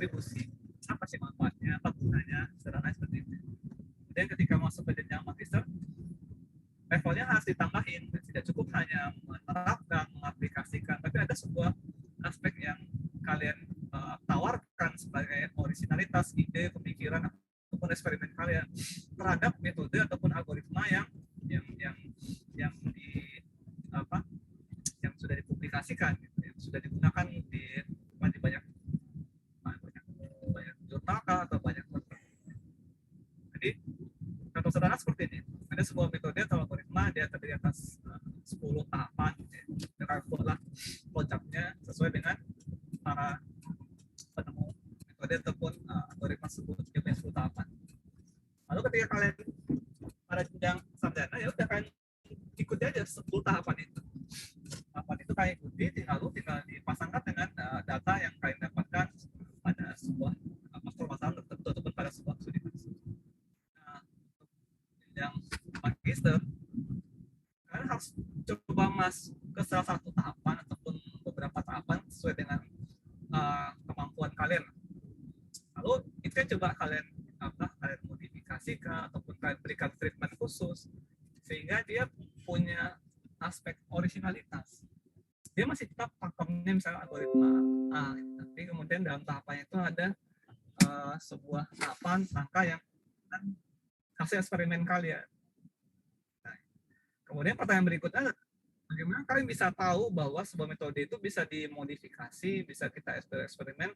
kontribusi, apa sih manfaatnya, apa gunanya, sederhana seperti itu. Kemudian ketika masuk ke jenjang magister, levelnya harus ditambahin, tidak cukup hanya menerapkan, mengaplikasikan, tapi ada sebuah aspek yang kalian tawarkan sebagai originalitas, ide, pemikiran, ataupun eksperimen kalian terhadap metode ataupun algoritma yang di apa yang sudah dipublikasikan, gitu, yang sudah digunakan di banyak jurnal atau banyak. Jadi contoh sederhana seperti ini, ada sebuah metode atau algoritma, dia terdiri atas 10 tahapan, kita buatlah flowchart-nya sesuai dengan para penemu metode ataupun algoritma tersebut, dia punya 10 tahapan. Lalu ketika kalian pada jenjang sarjana, ya udah kalian ikuti aja 10 tahapan itu. Tahapan itu kalian ikuti, tinggal dipasangkan dengan data yang kalian dapatkan pada sebuah permasalahan tertentu ataupun pada sebuah studi. Yang magister, kalian harus coba masuk ke salah satu tahapan ataupun beberapa tahapan sesuai dengan kemampuan kalian. Lalu itu kan coba kalian modifikasikan ataupun kalian berikan treatment khusus sehingga dia punya aspek originalitas. Dia masih tetap pakemnya misalnya algoritma A, tapi kemudian dalam tahapannya itu ada sebuah tahapan langkah yang hasil eksperimen kalian. Nah, kemudian pertanyaan berikutnya, bagaimana kalian bisa tahu bahwa sebuah metode itu bisa dimodifikasi, bisa kita eksperimen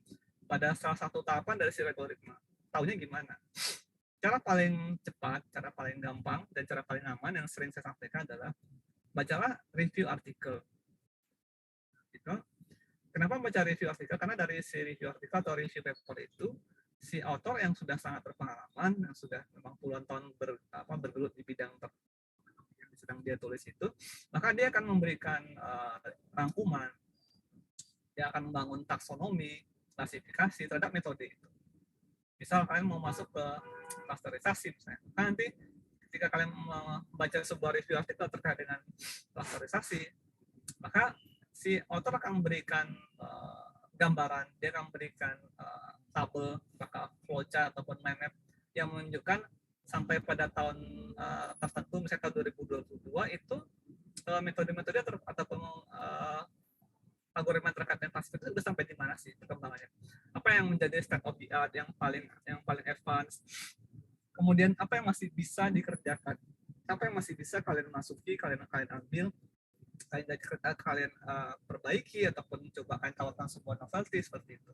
pada salah satu tahapan dari si algoritma? Taunya gimana? Cara paling cepat, cara paling gampang, dan cara paling aman yang sering saya sampaikan adalah bacalah review artikel. Gitu. Kenapa baca review artikel? Karena dari si review artikel atau review paper itu, si author yang sudah sangat berpengalaman, yang sudah memang puluhan tahun bergelut di bidang yang sedang dia tulis itu, maka dia akan memberikan rangkuman, dia akan membangun taksonomi, klasifikasi terhadap metode itu. Misal kalian mau masuk ke klasterisasi misalnya, nanti ketika kalian membaca sebuah review artikel terkait dengan klasterisasi, maka si author akan memberikan gambaran, dia akan memberikan tabel, maka flowchart ataupun mind map yang menunjukkan sampai pada tahun tertentu, misalnya tahun 2022 itu metode-metode ataupun algoritma terkait dengan klasifikasi itu sudah sampai di mana sih perkembangannya? Apa yang menjadi state of the art yang paling advance? Kemudian apa yang masih bisa dikerjakan? Apa yang masih bisa kalian masuki, kalian ambil, kalian perbaiki ataupun coba kalian tawarkan sebuah novelty seperti itu.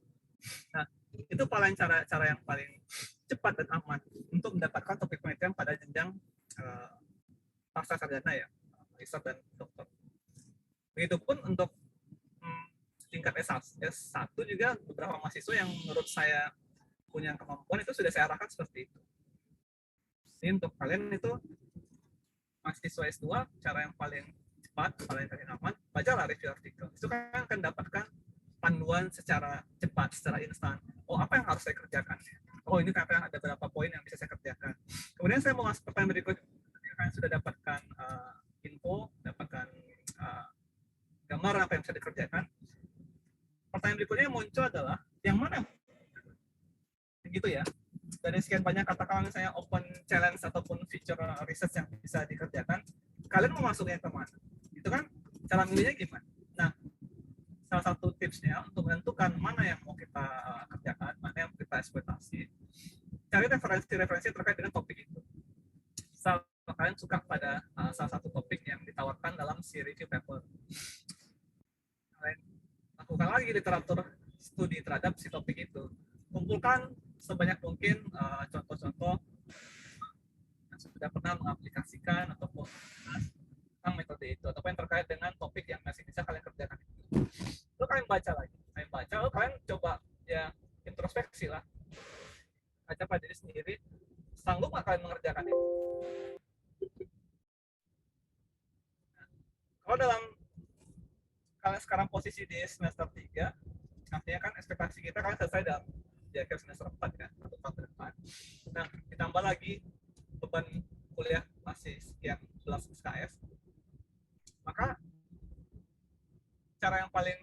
Nah, itu paling cara yang paling cepat dan aman untuk mendapatkan topik penelitian pada jenjang pasca sarjana ya, magister dan dokter. Begitupun untuk tingkat S1 juga beberapa mahasiswa yang menurut saya punya kemampuan itu sudah saya arahkan seperti itu. Jadi untuk kalian itu mahasiswa S2, cara yang paling cepat, paling aman, bacalah review artikel. Itu kan akan dapatkan panduan secara cepat, secara instan. Oh, apa yang harus saya kerjakan? Oh, ini kan ada beberapa poin yang bisa saya kerjakan. Kemudian saya mau masuk pertanyaan berikut. Kalian sudah dapatkan info, dapatkan gambar apa yang bisa dikerjakan. Pertanyaan berikutnya yang muncul adalah, yang mana? Begitu ya. Dari sekian banyak katakan misalnya open challenge ataupun feature research yang bisa dikerjakan, kalian mau masuknya ke mana? Itu kan cara milihnya gimana? Nah, salah satu tipsnya untuk menentukan mana yang mau kita kerjakan, mana yang kita eksploitasi, cari referensi-referensi terkait dengan topik itu. Misal kalian suka pada salah satu topik yang ditawarkan dalam si review paper, kalian lakukan lagi literatur studi terhadap si topik itu. Kumpulkan sebanyak mungkin contoh-contoh yang sudah pernah mengaplikasikan ataupun tentang metode itu, ataupun yang terkait dengan topik yang masih bisa kalian kerjakan itu. Lalu kalian baca lagi, lalu kalian coba ya introspeksi lah, baca pada diri sendiri, sanggup nggak kalian mengerjakan itu? Nah, kalau dalam kalian sekarang posisi di semester 3, artinya kan ekspektasi kita kan selesai dalam di akhir semester 4 kan, atau 4 ke depan. Nah, ditambah lagi beban kuliah masih sekian belas SKS, maka cara yang paling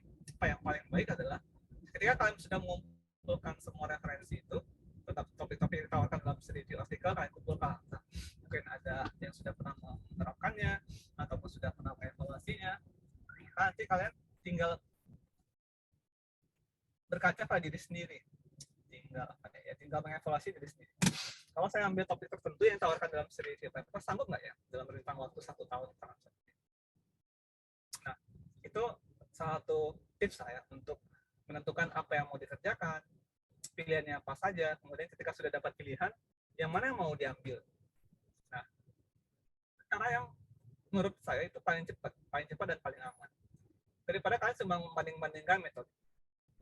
baik adalah ketika kalian sudah mengumpulkan kumpulkan semua referensi itu, tetap topik-topik yang ditawarkan dalam studi artikel kalian kumpulkan. Nah, mungkin ada yang sudah pernah menerapkannya ataupun sudah pernah mengevaluasinya. Nanti kalian tinggal berkaca pada diri sendiri, tinggal mengevaluasi diri sendiri. Kalau saya ambil topik tertentu yang ditawarkan dalam studi paper, sanggup nggak ya dalam rentang waktu 1 tahun? Nah, itu salah satu tips saya untuk menentukan apa yang mau dikerjakan, pilihannya apa saja, kemudian ketika sudah dapat pilihan, yang mana yang mau diambil. Nah, cara yang menurut saya itu paling cepat dan paling aman. Daripada kalian cuma membanding-bandingkan metode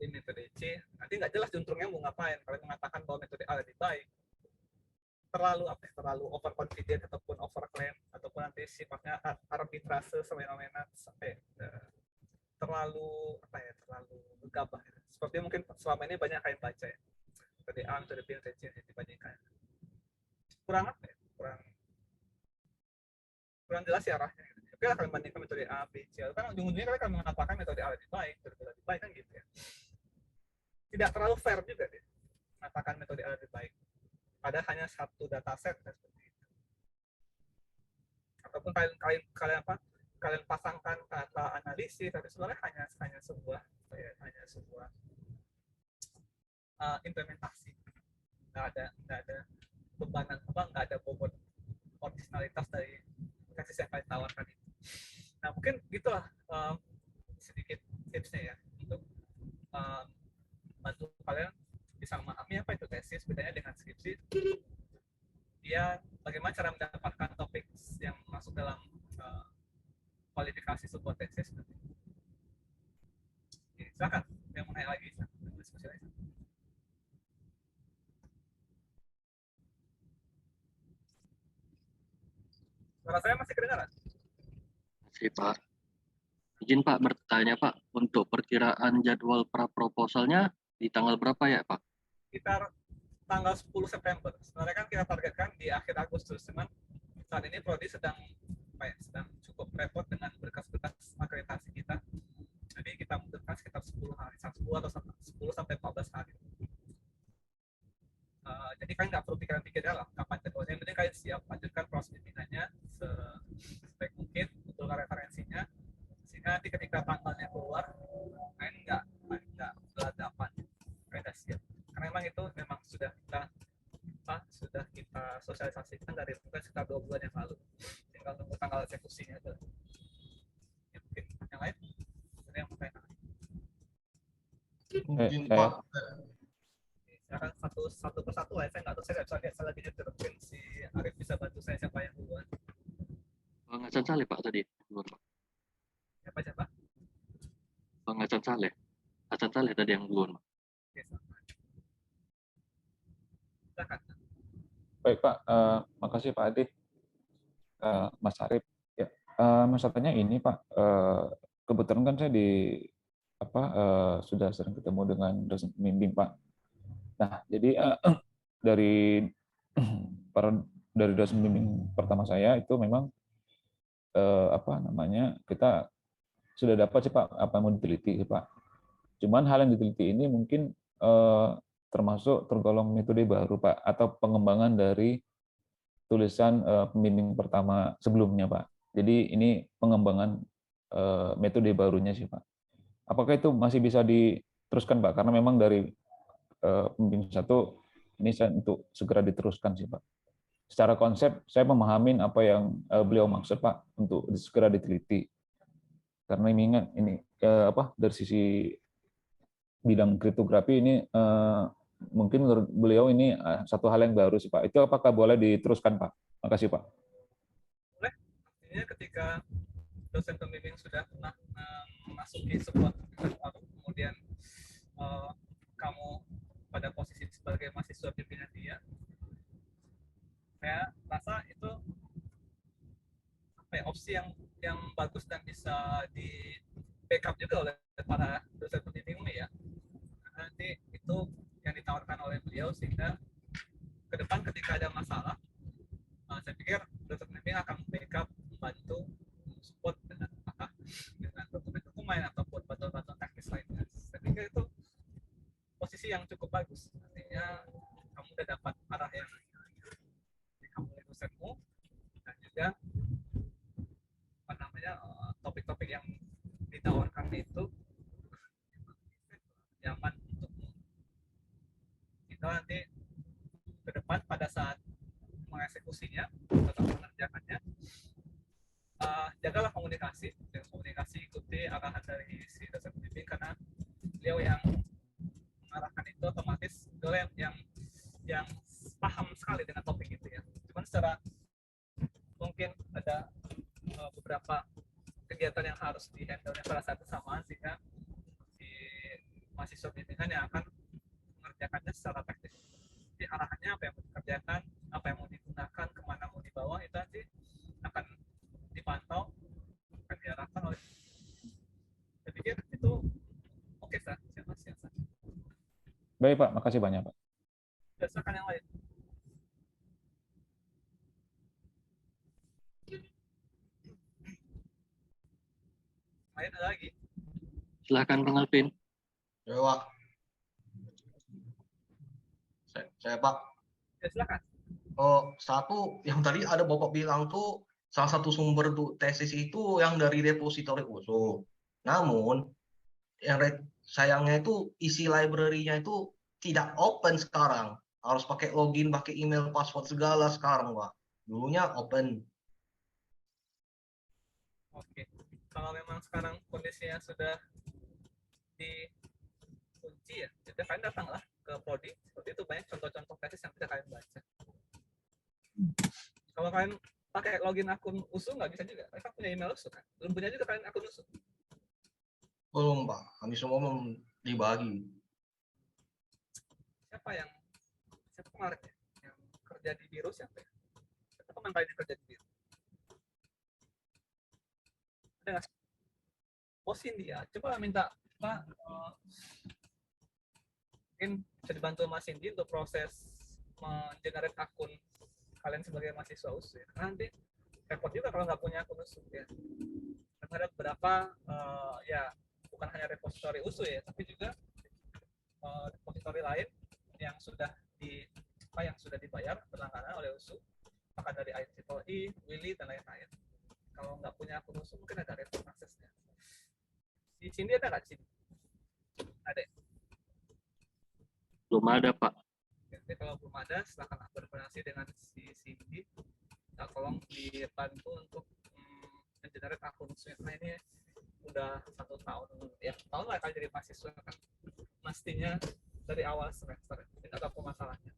ini, metode C, nanti nggak jelas juntrungnya mau ngapain. Kalian mengatakan bahwa metode A lebih baik, terlalu overconfident ataupun overclaim, ataupun nanti sifatnya arbitrase semena-mena sampai terlalu gegabah. Seperti mungkin selama ini banyak kalian baca ya, metode A, metode B, metode C dibandingkan. Kurang jelas ya arahnya. Oke lah kalian bandingkan metode A, B, C, kan ujung-ujungnya kalian akan mengatakan metode A lebih baik, metode B lebih baik kan gitu ya. Tidak terlalu fair juga deh mengatakan metode A lebih baik. Ada hanya satu dataset seperti itu. Ataupun kalian pasangkan kata analisis, tapi sebenarnya hanya sebuah implementasi. Nggak ada bebanan nggak ada bobot originalitas dari tesis yang kalian tawarkan itu. Nah mungkin gitulah sedikit tipsnya ya untuk bantu kalian bisa memahami apa itu tesis, bedanya dengan skripsi. Dia bagaimana cara mendapatkan topik yang masuk dalam kualifikasi sebuah tesis. Silakan yang mau nanya lagi, diskusi lagi. Suara saya masih kedengaran? Masih, Pak. Izin Pak bertanya Pak, untuk perkiraan jadwal pra-proposalnya di tanggal berapa ya Pak? Sekitar tanggal 10 September. Sebenarnya kan kita targetkan di akhir Agustus, cuman saat ini Prodi sedang cukup repot dengan berkas-berkas akreditasi kita. Jadi kita mundurkan sekitar 10 hari, 10 atau 10 sampai 14 hari. Jadi kalian nggak perlu pikiran-pikir lah kapan jadwalnya, yang penting kalian siap lanjutkan proses bimbingannya sebaik mungkin, betulkan referensinya, sehingga nanti ketika tanggalnya keluar kalian nggak berhadapan, kalian udah siap. Karena memang itu sudah kita sosialisasikan dari mungkin sekitar 2 bulan yang lalu, tinggal nunggu tanggal eksekusinya aja. Ya, mungkin yang lain ada yang mau tanya? Mungkin Pak, silakan satu persatu lah. Saya nggak tahu, saya nggak bisa lagi nyetir. Mungkin si Arif bisa bantu saya siapa yang duluan. Bang Hasan Saleh Pak tadi duluan Pak. Siapa? Bang Hasan Saleh. Hasan Saleh tadi yang duluan Pak. Oke, silakan. baik Pak, makasih Pak Adi, Mas Arif. Ya, Mas tanya ini Pak, kebetulan kan saya sudah sering ketemu dengan dosen pembimbing Pak. Nah, jadi dari dosen pembimbing pertama saya itu memang kita sudah dapat sih Pak apa yang mau diteliti sih Pak. Cuman hal yang diteliti ini mungkin tergolong metode baru Pak, atau pengembangan dari tulisan pembimbing pertama sebelumnya Pak. Jadi ini pengembangan metode barunya sih Pak. Apakah itu masih bisa diteruskan Pak? Karena memang dari pembimbing satu ini saya untuk segera diteruskan sih Pak. Secara konsep saya memahami apa yang beliau maksud Pak untuk segera diteliti. Karena ini dari sisi bidang kriptografi ini mungkin menurut beliau ini satu hal yang baru sih Pak. Itu apakah boleh diteruskan Pak? Makasih Pak. Boleh. Artinya ketika dosen pembimbing sudah pernah memasuki sebuah kemudian kamu pada posisi sebagai mahasiswa pimpinan dia, saya rasa itu opsi yang bagus dan bisa di backup juga oleh para dosen pembimbing ya. Nanti itu yang ditawarkan oleh beliau, sehingga ke depan ketika ada masalah, saya pikir dosen pembimbing akan backup, membantu, support dengan dokumen-dokumen ataupun bantuan-bantuan teknis lainnya. Saya pikir itu posisi yang cukup cukup bagus. Artinya kamu udah dapat arah yang kamu dosenmu, dan juga apa namanya topik-topik yang ditawarkan itu nyaman untukmu. Kita nanti ke depan pada saat mengeksekusinya atau mengerjakannya, jagalah komunikasi. Dan komunikasi ikuti arahan dari si dosen pembimbing, karena beliau yang mengarahkan itu otomatis beliau yang paham sekali dengan topik itu ya. Cuman secara mungkin ada beberapa kegiatan yang harus dihandle pada saat bersamaan, sehingga si mahasiswa bimbingan yang akan mengerjakannya secara teknis. Jadi arahannya apa yang mau dikerjakan, apa yang mau digunakan, kemana mau dibawa, itu nanti akan dipantau, akan diarahkan oleh. Saya pikir itu oke sah, siapa sih. Baik Pak, makasih banyak Pak. Berdasarkan yang lain. Lain ada lagi? Silakan Bang Alvin. Ya, Pak. Saya Pak. Ya silakan. Oh, satu yang tadi ada Bapak bilang tuh salah satu sumber tuh tesis itu yang dari repositori USU. Namun yang sayangnya itu isi library-nya itu tidak open sekarang. Harus pakai login, pakai email, password segala sekarang, Pak. Dulunya open. Oke. Kalau memang sekarang kondisinya sudah dikunci ya, jadi kalian datanglah ke prodi. Seperti itu banyak contoh-contoh tesis yang bisa kalian baca. Kalau kalian pakai login akun USU nggak bisa juga. Kalian punya email USU kan? Belum punya juga kalian akun USU. Belum, Pak. Kami semua dibagi. Siapa kemarin ya? Yang kerja di biro siapa ya? Siapa teman kalian yang kerja di biro? Ada nggak? Oh, Cindy ya. Coba minta Pak, mungkin bisa dibantu Mas Cindy untuk proses mengenerate akun kalian sebagai mahasiswa USU ya. Karena nanti repot juga kalau nggak punya akun USU ya. Karena ada beberapa ya bukan hanya repositori USU ya, tapi juga repositori lain yang sudah dibayar berlangganan oleh USU, apakah dari IEEE, Willy dan lain-lain. Kalau nggak punya akun USU mungkin ada repot aksesnya. Di sini ada nggak sih? Ada. Belum ada Pak. Jadi kalau belum ada, silakan berkoordinasi dengan si Cindy. Nah, tolong dibantu untuk mengenerate akun USU. Nah ini udah 1 tahun ya, tahun lah kali jadi mahasiswa kan, mestinya dari awal semester. Tidak ada masalahnya.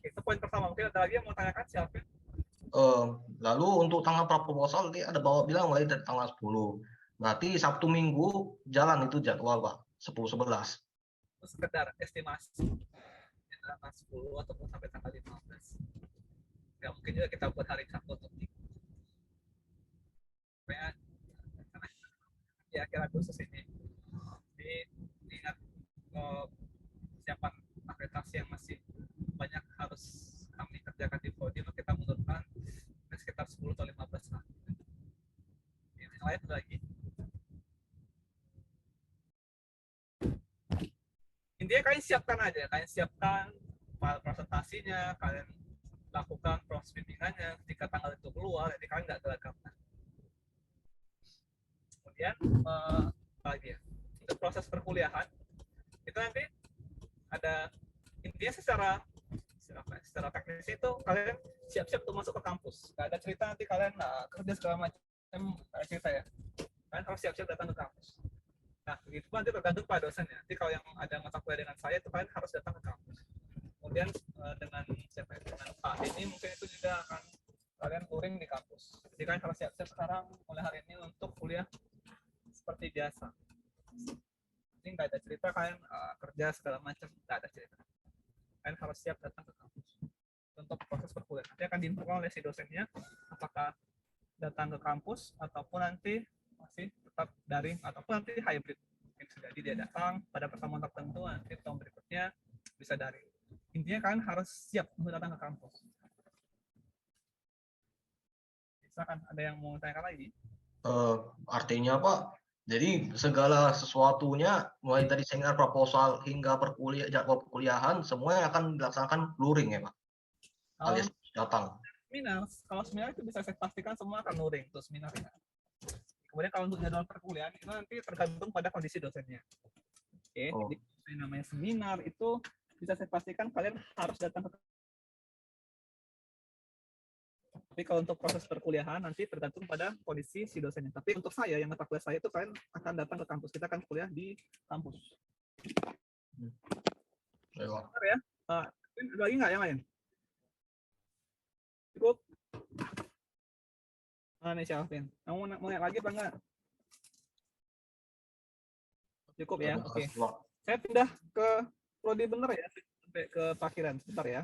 Itu poin pertama. Mungkin ada lagi yang mau tanyakan siapa? Lalu untuk tanggal praproposal tadi ada Bapak bilang mulai dari tanggal 10. Berarti Sabtu Minggu jalan itu jadwal Pak, 10-11. Sekedar estimasi. Tanggal 10 ataupun sampai tanggal 15. Nggak mungkin juga kita buat hari Sabtu untuk supaya ya kira khusus ini diingat persiapan akreditasi yang masih banyak harus kami kerjakan di prodi, kita menurunkan sekitar 10 atau 15 lah. Yang lain lagi. Intinya kalian siapkan presentasinya, kalian lakukan proses bimbingannya ketika tanggal itu keluar, jadi kalian nggak gelagapan. Kemudian lagi ya, untuk proses perkuliahan itu nanti ada intinya secara teknis itu kalian siap-siap untuk masuk ke kampus. Nggak ada cerita nanti kalian kerja segala macam, cerita ya. Kalian harus siap-siap datang ke kampus. Nah, begitu nanti tergantung pada dosen ya. Nanti kalau yang ada mata kuliah dengan saya itu kalian harus datang ke kampus. Kemudian dengan Pak ini mungkin itu juga akan kalian touring di kampus. Jadi kalian harus siap-siap sekarang mulai hari ini untuk kuliah seperti biasa. Ini nggak ada cerita kalian kerja segala macam, nggak ada cerita. Kalian harus siap datang ke kampus untuk proses perkuliahan. Nanti akan diinfokan oleh si dosennya apakah datang ke kampus ataupun nanti masih tetap daring ataupun nanti hybrid. Mungkin sudah dia datang pada pertemuan tertentu, nanti tahun berikutnya bisa daring. Intinya kalian harus siap untuk datang ke kampus. Misalkan ada yang mau tanyakan lagi? Artinya Pak, Jadi segala sesuatunya mulai dari seminar proposal hingga jadwal perkuliahan semuanya akan dilaksanakan luring ya Pak, alias datang. Seminar, kalau seminar itu bisa saya pastikan semua akan luring untuk seminarnya. Kemudian kalau untuk jadwal perkuliahan itu nanti tergantung pada kondisi dosennya. Oke, Oh. jadi namanya seminar itu bisa saya pastikan kalian harus datang ke. Tapi kalau untuk proses perkuliahan nanti tergantung pada kondisi si dosennya. Tapi untuk saya yang mata kuliah saya itu kalian akan datang ke kampus. Kita akan kuliah di kampus. Bentar ya. Ada lagi nggak yang lain? Cukup. Nih si Alvin. Kamu mau lihat lagi apa enggak? Cukup ya. Oke. Saya pindah ke prodi bener ya. Sampai ke parkiran. Bentar ya.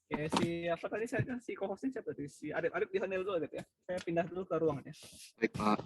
Oke, siapa tadi saya si co-hostnya siapa tadi? Si Arif di handle dulu ya. Saya pindah dulu ke ruangannya. Baik Pak.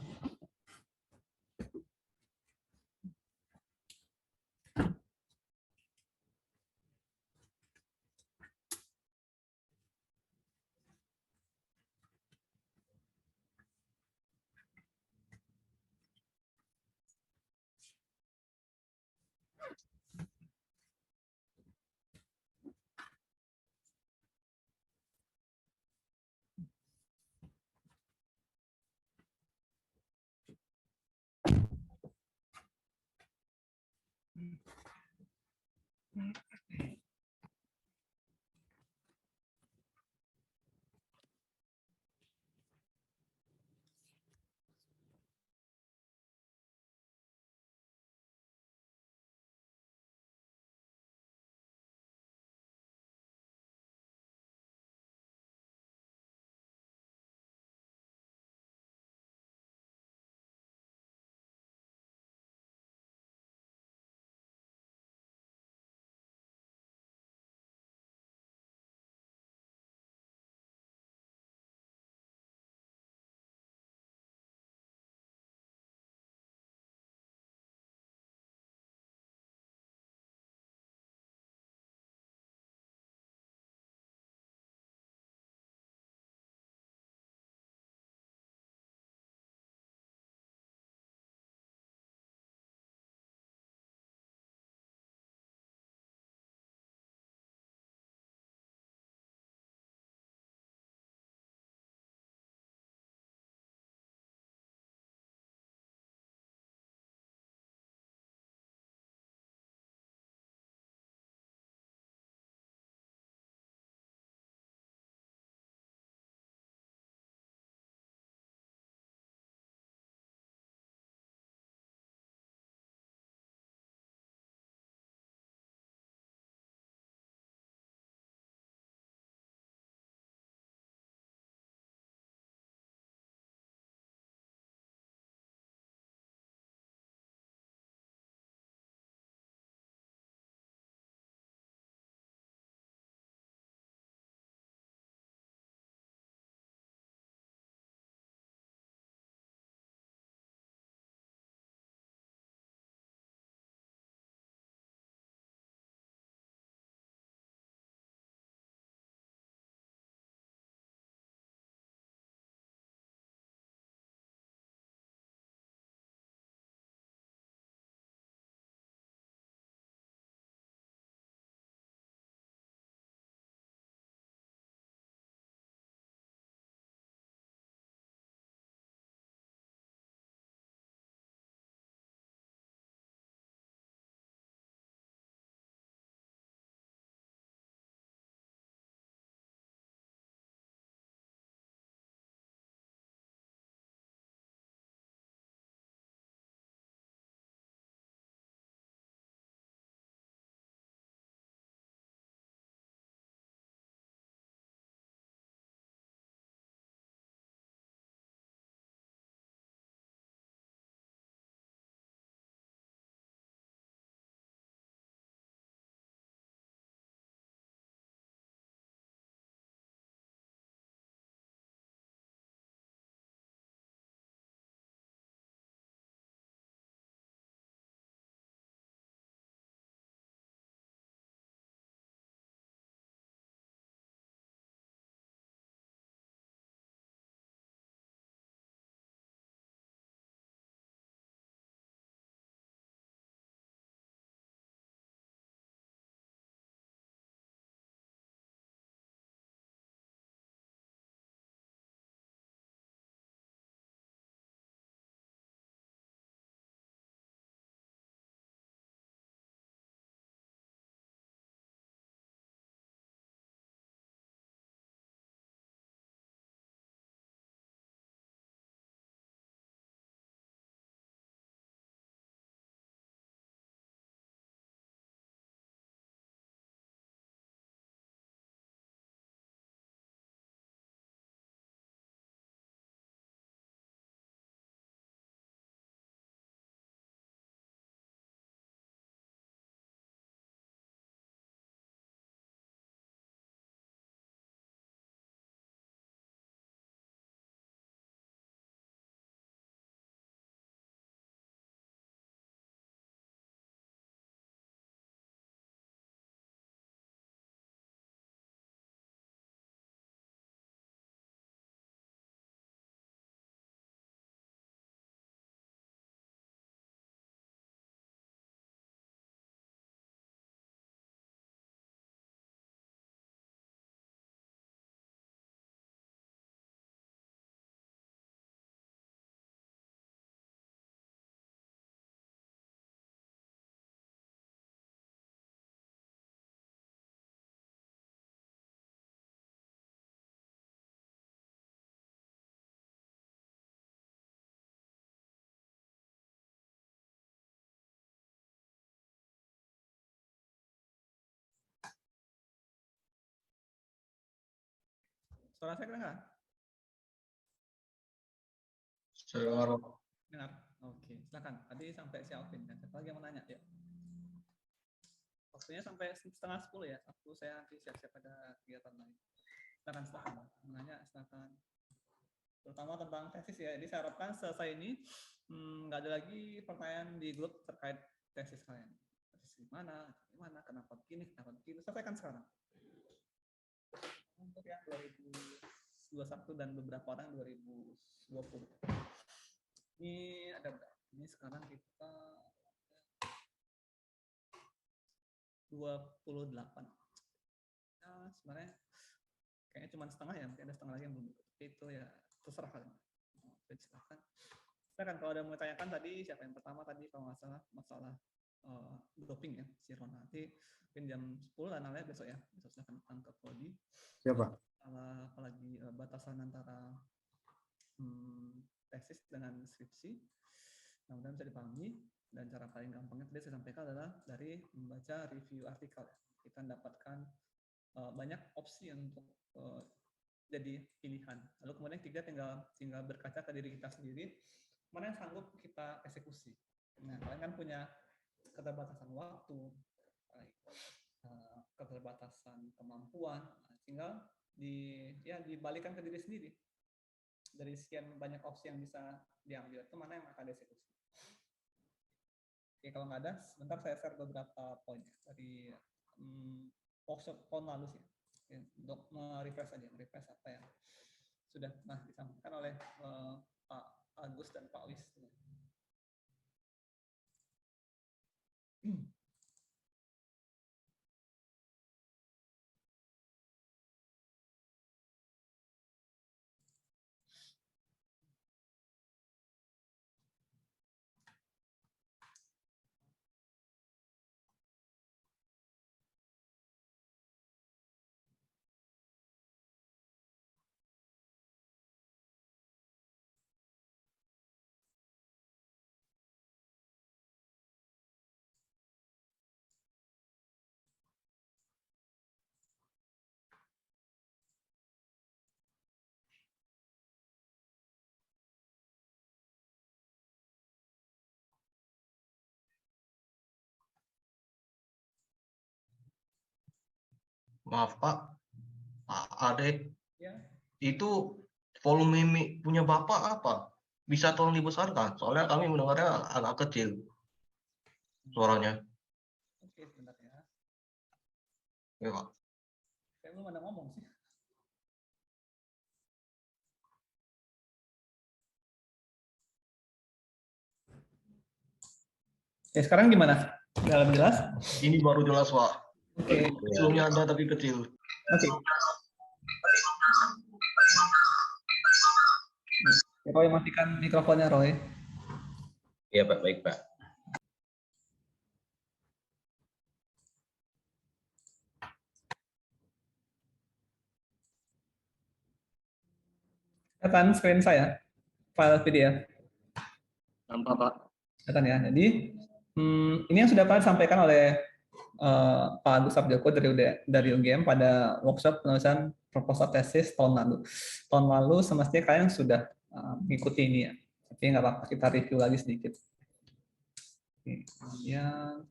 Suara saya kedengar? Dengar. Dengar. Oke, silakan. Tadi sampai si Alvin. Siapa lagi yang mau nanya? Ya. Waktunya sampai 9:30 ya. Aku saya nanti siap-siap ada kegiatan lain. Silakan. Menanya, silakan. Terutama tentang tesis ya. Jadi saya harapkan selesai ini nggak ada lagi pertanyaan di grup terkait tesis kalian. Tesis gimana, kenapa begini, selesaikan sekarang. Untuk yang 2021 dan beberapa orang 2020. Ini ada berapa? Ini sekarang kita 28. Nah, sebenarnya kayaknya cuma setengah ya, mungkin ada setengah lagi yang belum ikut. Itu ya terserah kalian. Silakan kalau ada mau tanyakan tadi siapa yang pertama tadi kalau nggak salah masalah doping ya si Ron, nanti mungkin jam 10 analnya besok ya, besok silakan datang ke Prodi. Siapa? Apalagi batasan antara tesis dengan skripsi, mudah-mudahan bisa dipahami. Dan cara paling gampangnya tadi saya sampaikan adalah dari membaca review artikel. Kita mendapatkan banyak opsi untuk jadi pilihan. Lalu kemudian kita tinggal berkaca ke diri kita sendiri, mana yang sanggup kita eksekusi. Nah, kalian kan punya keterbatasan waktu, keterbatasan kemampuan, tinggal dibalikan ke diri sendiri. Dari sekian banyak opsi yang bisa diambil, itu mana yang akan dieksekusi. Oke, kalau nggak ada, sebentar saya share beberapa poin dari workshop tahun lalu sih. Oke, untuk merefresh apa yang sudah disampaikan oleh Pak Agus dan Pak Wis. Maaf Pak Ade, Ya. itu volume punya Bapak apa? Bisa tolong dibesarkan, soalnya kami mendengarnya agak kecil suaranya. Oke, sebentar ya. Ya Pak. Saya belum ada ngomong sih. Oke, sekarang gimana? Udah lebih jelas? Ini baru jelas Pak. Oke. Sebelumnya ada tapi kecil. Oke. Roy, matikan mikrofonnya Roy. Iya Pak, baik Pak. Kelihatan screen saya, file PDF. Nampak Pak. Kelihatan ya. Jadi ini yang sudah Pak sampaikan oleh Pak Agus Abjoko dari UGM pada workshop penulisan proposal tesis tahun lalu. Tahun lalu semestinya kalian sudah mengikuti ini ya. Tapi nggak apa-apa, kita review lagi sedikit. Oke, kemudian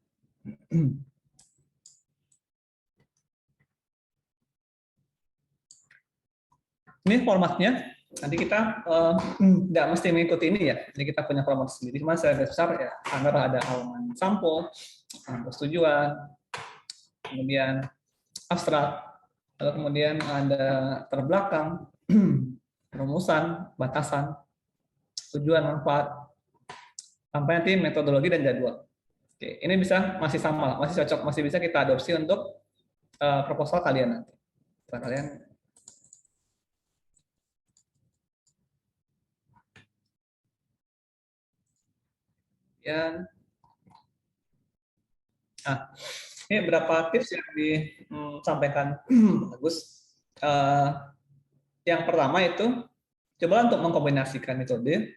ini formatnya. Nanti kita nggak mesti mengikuti ini ya. Jadi kita punya format sendiri. Cuma saya besar ya, anggap ada halaman sampul, persetujuan, kemudian abstrak, lalu kemudian ada terbelakang, rumusan, batasan, tujuan, manfaat, sampai nanti metodologi dan jadwal. Oke, ini masih sama, masih cocok, masih bisa kita adopsi untuk proposal kalian nanti. Setelah kalian ini beberapa tips yang disampaikan Bagus. Yang pertama itu coba untuk mengkombinasikan metode,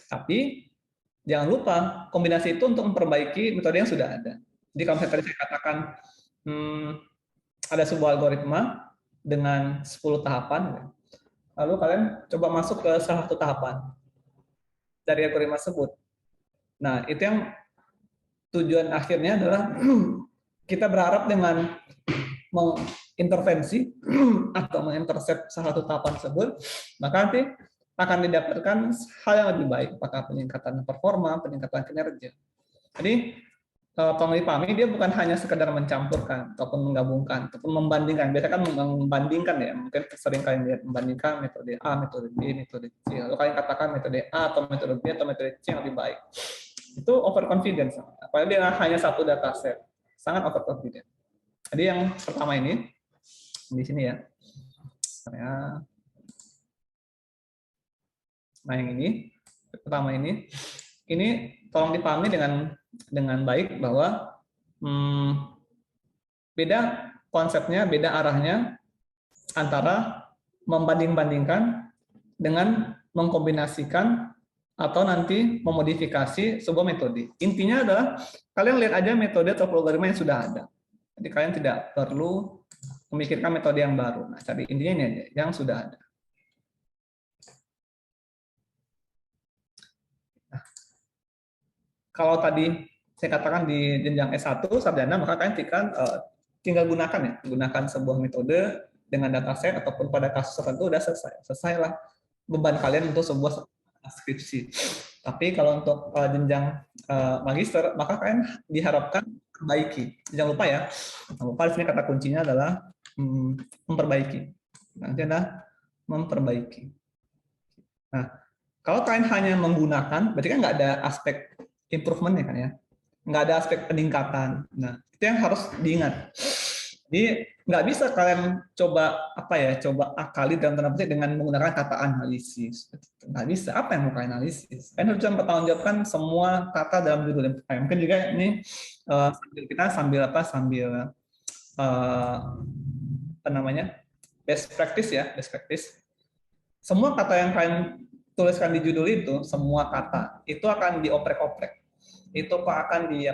tapi jangan lupa kombinasi itu untuk memperbaiki metode yang sudah ada. Jadi kalau tadi saya katakan ada sebuah algoritma dengan 10 tahapan, lalu kalian coba masuk ke salah satu tahapan dari algoritma tersebut. Nah, itu yang tujuan akhirnya adalah kita berharap dengan mengintervensi atau mengintercept salah satu tahapan tersebut, maka nanti akan didapatkan hal yang lebih baik, apakah peningkatan performa, peningkatan kinerja. Jadi tolong dipahami, dia bukan hanya sekedar mencampurkan ataupun menggabungkan ataupun membandingkan. Biasanya kan membandingkan ya, mungkin sering kalian lihat membandingkan metode A, metode B, metode C. Lalu kalian katakan metode A atau metode B atau metode C yang lebih baik. Itu overconfidence. Apalagi dia hanya satu dataset, sangat overconfident. Jadi yang pertama ini di sini ya. Nah yang ini pertama ini tolong dipahami dengan baik bahwa beda konsepnya, beda arahnya antara membanding-bandingkan dengan mengkombinasikan atau nanti memodifikasi sebuah metode. Intinya adalah kalian lihat aja metode atau algoritma yang sudah ada. Jadi kalian tidak perlu memikirkan metode yang baru. Nah, cari intinya ini aja, yang sudah ada. Nah, kalau tadi saya katakan di jenjang S1 sarjana, maka kalian tinggal gunakan sebuah metode dengan dataset ataupun pada kasus tertentu udah selesailah beban kalian untuk sebuah skripsi. Tapi kalau untuk jenjang magister, maka kalian diharapkan perbaiki. Jangan lupa ya, jangan lupa di sini kata kuncinya adalah memperbaiki. Nanti ada memperbaiki. Nah, kalau kalian hanya menggunakan, berarti kan nggak ada aspek improvement ya kan ya, nggak ada aspek peningkatan. Nah, itu yang harus diingat. Jadi nggak bisa kalian coba akali dalam tanda petik dengan menggunakan kata analisis. Nggak bisa. Apa yang mau kalian analisis? Kalian harus mempertanggungjawabkan semua kata dalam judul. Mungkin juga ini sambil best practice ya, best practice. Semua kata yang kalian tuliskan di judul itu, semua kata itu akan dioprek-oprek. Itu akan di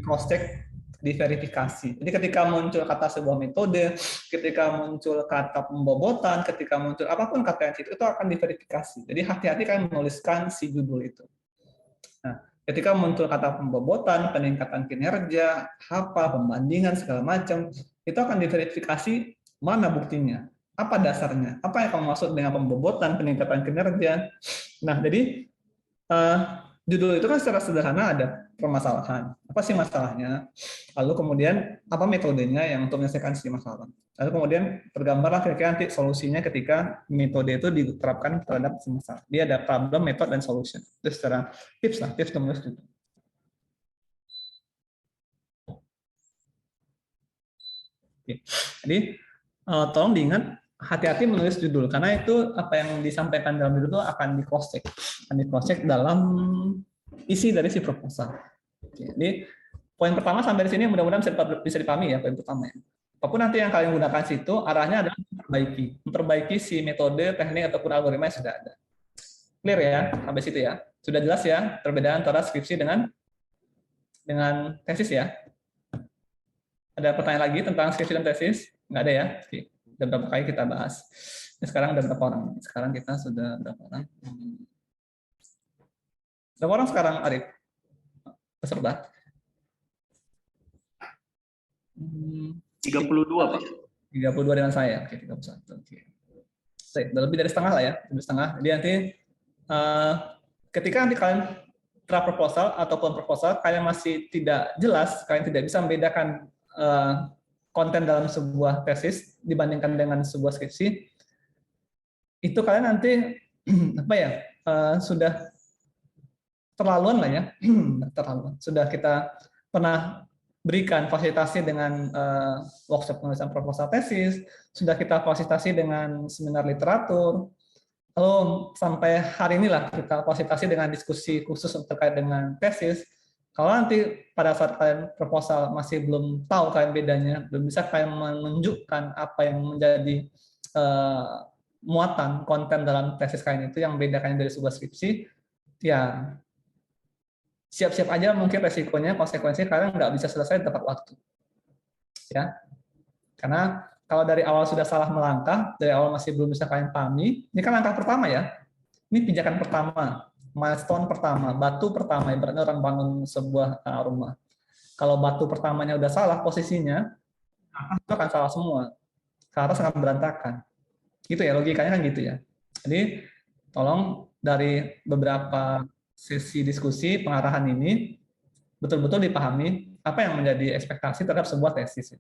cross check, diverifikasi. Jadi ketika muncul kata sebuah metode, ketika muncul kata pembobotan, ketika muncul apapun kata yang itu akan diverifikasi. Jadi hati-hati kalian menuliskan si judul itu. Nah, ketika muncul kata pembobotan, peningkatan kinerja, pembandingan segala macam, itu akan diverifikasi mana buktinya, apa dasarnya, apa yang kamu maksud dengan pembobotan, peningkatan kinerja. Nah, jadi judul itu kan secara sederhana ada permasalahan. Apa sih masalahnya? Lalu kemudian apa metodenya yang untuk menyelesaikan si masalah? Lalu kemudian tergambarlah kira-kira nanti solusinya ketika metode itu diterapkan terhadap si masalah. Dia ada problem, method, dan solution. Itu secara tips untuk menulis judul. Oke. Jadi tolong diingat, hati-hati menulis judul karena itu apa yang disampaikan dalam judul itu akan di cross check dalam isi dari si proposal. Oke, jadi poin pertama sampai di sini mudah-mudahan bisa dipahami ya, poin pertama ya. Apapun nanti yang kalian gunakan situ arahnya adalah memperbaiki si metode, teknik ataupun algoritma yang sudah ada. Clear ya sampai situ ya. Sudah jelas ya perbedaan antara skripsi dengan tesis ya. Ada pertanyaan lagi tentang skripsi dan tesis? Nggak ada ya? Oke. Udah berapa kali kita bahas? Sekarang udah berapa orang? Sekarang kita sudah berapa orang? Berapa orang sekarang, Arif? Peserta? 32, Pak. 32 dengan saya. Oke, 31. Oke. Udah lebih dari setengah lah ya. Lebih setengah. Jadi nanti ketika nanti kalian pra-proposal ataupun proposal, kalian masih tidak jelas, kalian tidak bisa membedakan konten dalam sebuah tesis dibandingkan dengan sebuah skripsi, itu kalian nanti sudah terlaluan lah ya, sudah kita pernah berikan fasilitasi dengan workshop penulisan proposal tesis, sudah kita fasilitasi dengan seminar literatur, lalu sampai hari inilah kita fasilitasi dengan diskusi khusus terkait dengan tesis. Kalau nanti pada saat kalian proposal masih belum tahu kalian bedanya, belum bisa kalian menunjukkan apa yang menjadi muatan konten dalam tesis kalian itu yang bedakan dari sebuah skripsi, ya siap-siap aja mungkin resikonya, konsekuensinya kalian nggak bisa selesai tepat waktu. Ya, karena kalau dari awal sudah salah melangkah, dari awal masih belum bisa kalian pahami, ini kan langkah pertama ya. Ini pijakan pertama, milestone pertama, batu pertama, ibaratnya orang bangun sebuah rumah. Kalau batu pertamanya udah salah posisinya, itu akan salah semua. Ke atas akan berantakan. Gitu ya, logikanya kan gitu ya. Jadi, tolong dari beberapa sesi diskusi pengarahan ini, betul-betul dipahami apa yang menjadi ekspektasi terhadap sebuah tesis.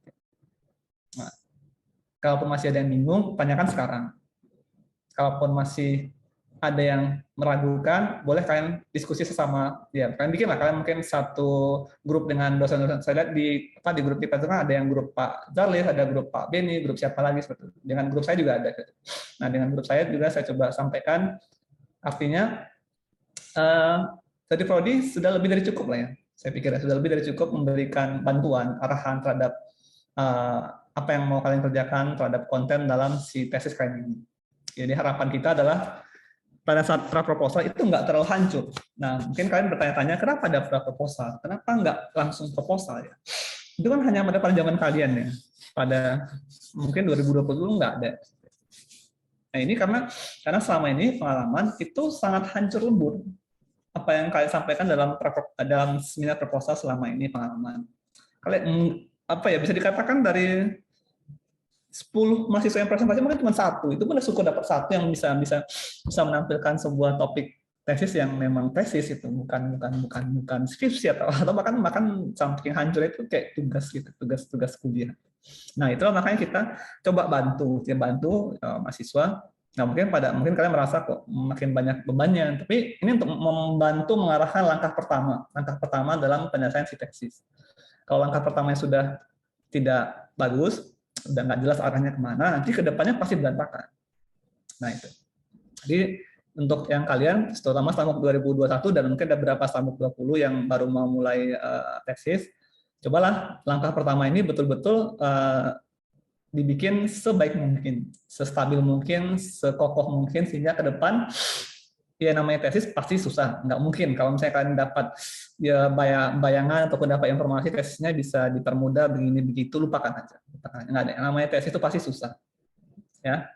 Nah, kalaupun masih ada yang bingung, tanyakan sekarang. Kalaupun masih ada yang meragukan, boleh kalian diskusi sesama. Ya, kalian bikin lah, kalian mungkin satu grup dengan dosen-dosen. Saya lihat di grup kita itu kan ada yang grup Pak Jarlis, ada grup Pak Beni, grup siapa lagi seperti itu. Dengan grup saya juga ada. Nah, dengan grup saya juga saya coba sampaikan, artinya dari Prodi sudah lebih dari cukup lah ya. Saya pikir sudah lebih dari cukup memberikan bantuan, arahan terhadap apa yang mau kalian kerjakan terhadap konten dalam si tesis kalian ini. Jadi harapan kita adalah pada saat pra-proposal itu nggak terlalu hancur. Nah, mungkin kalian bertanya-tanya, kenapa ada pra-proposal? Kenapa nggak langsung proposal ya? Itu kan hanya pada zaman kalian ya. Pada mungkin 2020 nggak ada. Nah, ini karena selama ini pengalaman itu sangat hancur lebur. Apa yang kalian sampaikan dalam seminar proposal selama ini pengalaman. Kalian bisa dikatakan dari 10 mahasiswa yang presentasi mungkin cuma 1, itu pun udah syukur dapat 1 yang bisa menampilkan sebuah topik tesis yang memang tesis, itu bukan skripsi atau bahkan saking hancur itu kayak tugas kuliah. Nah, itulah makanya kita coba bantu mahasiswa. Nah, mungkin kalian merasa kok makin banyak bebannya, tapi ini untuk membantu mengarahkan langkah pertama dalam penyelesaian si tesis. Kalau langkah pertamanya sudah tidak bagus, udah nggak jelas arahnya kemana, nanti kedepannya pasti berantakan. Nah, itu. Jadi untuk yang kalian, terutama STAMUK 2021 dan mungkin ada beberapa STAMUK 20 yang baru mau mulai tesis, cobalah langkah pertama ini betul-betul dibikin sebaik mungkin, sestabil mungkin, sekokoh mungkin, sehingga ke depan ya namanya tesis pasti susah, nggak mungkin kalau misalnya kalian dapat ya bayangan ataupun dapat informasi tesisnya bisa dipermudah begini begitu, lupakan aja. Nggak ada, namanya tesis itu pasti susah ya,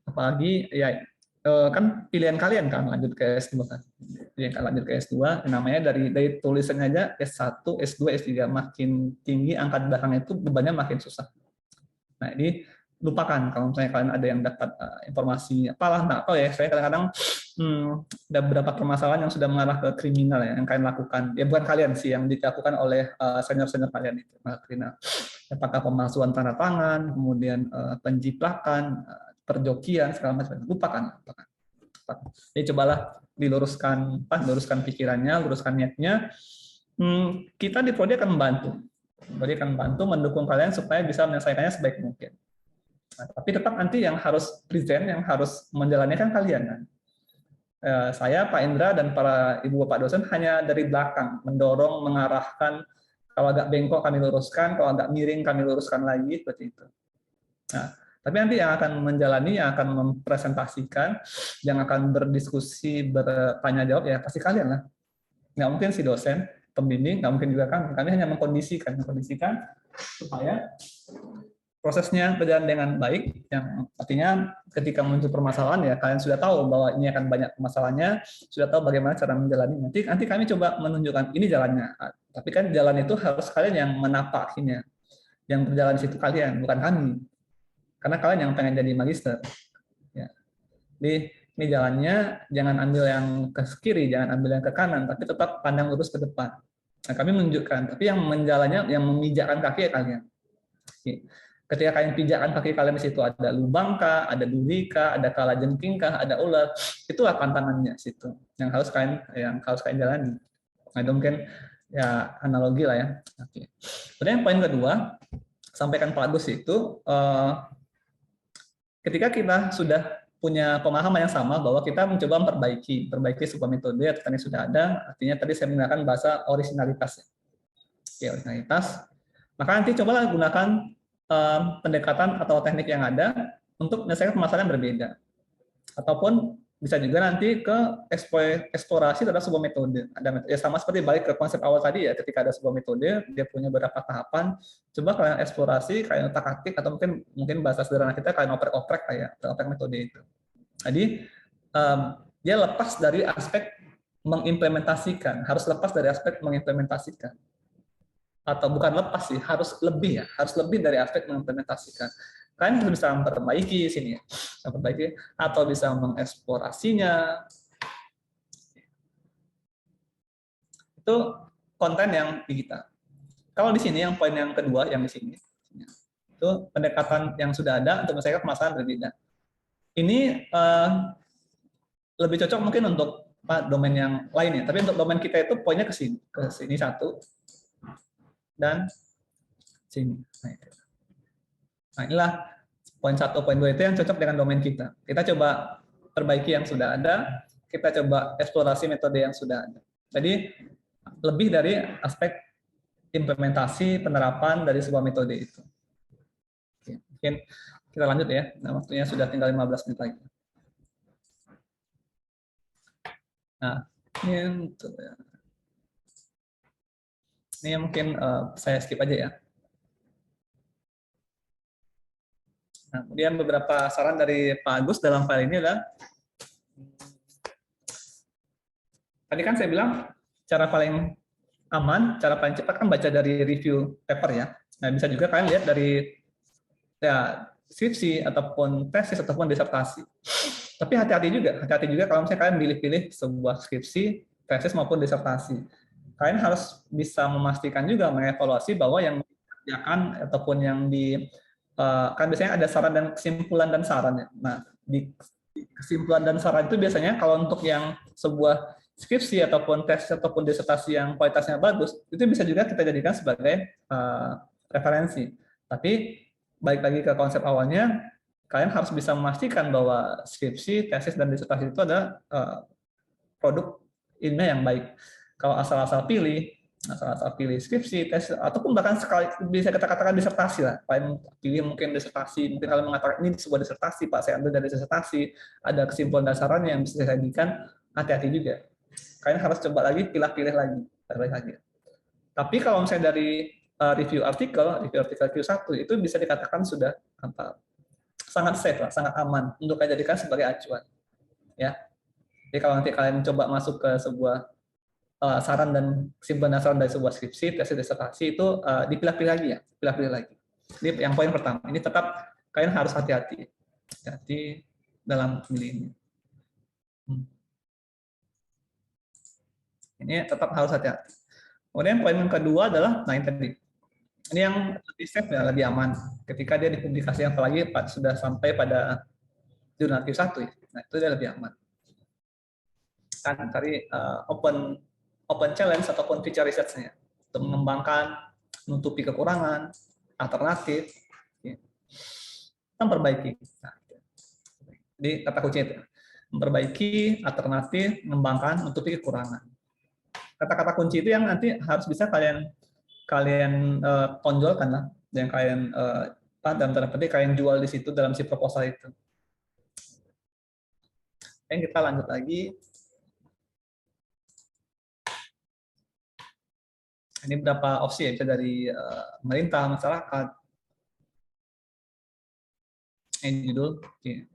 apalagi ya kan pilihan kalian kan lanjut ke S2 kan, lanjut ke S2 namanya dari tulisannya aja S1, S2, S3 makin tinggi angka belakangnya itu bebannya makin susah. Nah, ini lupakan kalau misalnya kalian ada yang dapat informasi apalah, nggak tahu ya, saya kadang-kadang ada beberapa permasalahan yang sudah mengarah ke kriminal ya, yang kalian lakukan, ya bukan kalian sih, yang dilakukan oleh senior-senior kalian itu, kriminal. Apakah pemalsuan tanda tangan, kemudian penjiplakan, perjokian, segala macam, lupakan. Jadi cobalah diluruskan pikirannya, luruskan niatnya. Kita di Prodi akan membantu mendukung kalian supaya bisa menyelesaikannya sebaik mungkin. Nah, tapi tetap nanti yang harus present, yang harus menjalankan kalian kan. Saya, Pak Indra, dan para ibu bapak dosen hanya dari belakang mendorong, mengarahkan. Kalau agak bengkok kami luruskan, kalau agak miring kami luruskan lagi, seperti itu. Nah, tapi nanti yang akan menjalani, yang akan mempresentasikan, yang akan berdiskusi, bertanya jawab ya pasti kalian lah. Nggak mungkin si dosen, pembimbing, nggak mungkin juga kami hanya mengkondisikan supaya prosesnya berjalan dengan baik, yang artinya ketika muncul permasalahan ya kalian sudah tahu bahwa ini akan banyak permasalahannya, sudah tahu bagaimana cara menjalani. Nanti kami coba menunjukkan ini jalannya, tapi kan jalan itu harus kalian yang menapakinya, yang berjalan di situ kalian, bukan kami, karena kalian yang pengen jadi magister. Ya. Jadi ini jalannya, jangan ambil yang ke kiri, jangan ambil yang ke kanan, tapi tetap pandang lurus ke depan. Nah, kami menunjukkan, tapi yang menjalannya, yang memijakkan kaki ya kalian. Ketika kalian pijakkan kaki kalian di situ ada lubang kah, ada duri kah, ada kalajengking kah, ada ular, itulah tantangannya situ yang harus kalian jalani. Nah, itu mungkin ya analogi lah ya. Oke. Kemudian poin kedua, sampaikan Pak Agus itu ketika kita sudah punya pemahaman yang sama bahwa kita mencoba memperbaiki sebuah metode yang tadi sudah ada, artinya tadi saya menggunakan bahasa originalitas. Ya, originalitas. Maka nanti cobalah gunakan pendekatan atau teknik yang ada untuk menyelesaikan permasalahan yang berbeda. Ataupun Bisa juga nanti ke eksplorasi terhadap sebuah metode. Ya sama seperti balik ke konsep awal tadi ya, ketika ada sebuah metode, dia punya beberapa tahapan, coba kalian eksplorasi, kalian otak-atik, atau mungkin bahasa sederhana kita kalian oprek-oprek kayak oprek metode itu. Jadi dia lepas dari aspek mengimplementasikan, harus lepas dari aspek mengimplementasikan. Atau bukan lepas sih, harus lebih dari aspek mengimplementasikan. Kalian bisa memperbaiki sini ya, memperbaiki atau bisa mengeksplorasinya. Itu konten yang di kita. Kalau di sini yang poin yang kedua yang di sini itu pendekatan yang sudah ada untuk menyelesaikan permasalahan berbeda. Ini lebih cocok mungkin untuk domain yang lain ya, tapi untuk domain kita itu poinnya ke sini satu dan sini. Nah, inilah poin 1, poin 2 itu yang cocok dengan domain kita. Kita coba perbaiki yang sudah ada, kita coba eksplorasi metode yang sudah ada. Jadi, lebih dari aspek implementasi, penerapan dari sebuah metode itu. Oke, mungkin kita lanjut ya. Nah, waktunya sudah tinggal 15 menit lagi. Nah, ini mungkin saya skip aja ya. Nah, kemudian beberapa saran dari Pak Agus dalam file ini adalah, tadi kan saya bilang cara paling aman, cara paling cepat kan baca dari review paper ya. Nah, bisa juga kalian lihat dari ya, skripsi ataupun tesis ataupun disertasi. Tapi hati-hati juga kalau misalnya kalian pilih-pilih sebuah skripsi, tesis maupun disertasi. Kalian harus bisa memastikan juga mengevaluasi bahwa yang dikerjakan ataupun yang kan biasanya ada saran dan kesimpulan dan saran ya. Nah, di kesimpulan dan saran itu biasanya kalau untuk yang sebuah skripsi ataupun tesis ataupun disertasi yang kualitasnya bagus, itu bisa juga kita jadikan sebagai referensi. Tapi balik lagi ke konsep awalnya, kalian harus bisa memastikan bahwa skripsi, tesis, dan disertasi itu adalah produk ilmiah yang baik. Kalau asal-asal pilih skripsi, tesis, ataupun bahkan sekali bisa kita katakan disertasi lah. Kalian pilih mungkin disertasi, mungkin kalian mengatakan ini sebuah disertasi, Pak, saya ambil dari disertasi, ada kesimpulan dasarnya yang bisa saya jadikan, hati-hati juga. Kalian harus coba lagi, pilih lagi. Tapi kalau misalnya dari review artikel Q1 itu bisa dikatakan sudah sangat safe lah, sangat aman untuk kalian jadikan sebagai acuan. Ya. Jadi kalau nanti kalian coba masuk ke sebuah saran dan kesimpulan saran dari sebuah skripsi, tesis, disertasi itu dipilah-pilih lagi ya, pilih-pilih lagi. Jadi yang poin pertama, ini tetap kalian harus hati-hati dalam memilih ini. Ini tetap harus hati-hati. Kemudian poin yang kedua adalah, nah ini tadi, ini yang lebih safe ya, lebih aman. Ketika dia dipublikasikan, apalagi sudah sampai pada jurnal Q1, ya. Nah itu dia lebih aman. Kan cari open challenge ataupun feature research-nya untuk mengembangkan, menutupi kekurangan, alternatif, ya. Memperbaiki. Nah, jadi kata kunci itu, memperbaiki, alternatif, mengembangkan, menutupi kekurangan. Kata-kata kunci itu yang nanti harus bisa kalian tonjolkan lah, yang kalian dalam tanda petik kalian jual di situ dalam si proposal itu. Yang kita lanjut lagi. Ini beberapa opsi ya, bisa dari pemerintah, masyarakat. Ini judul. Okay.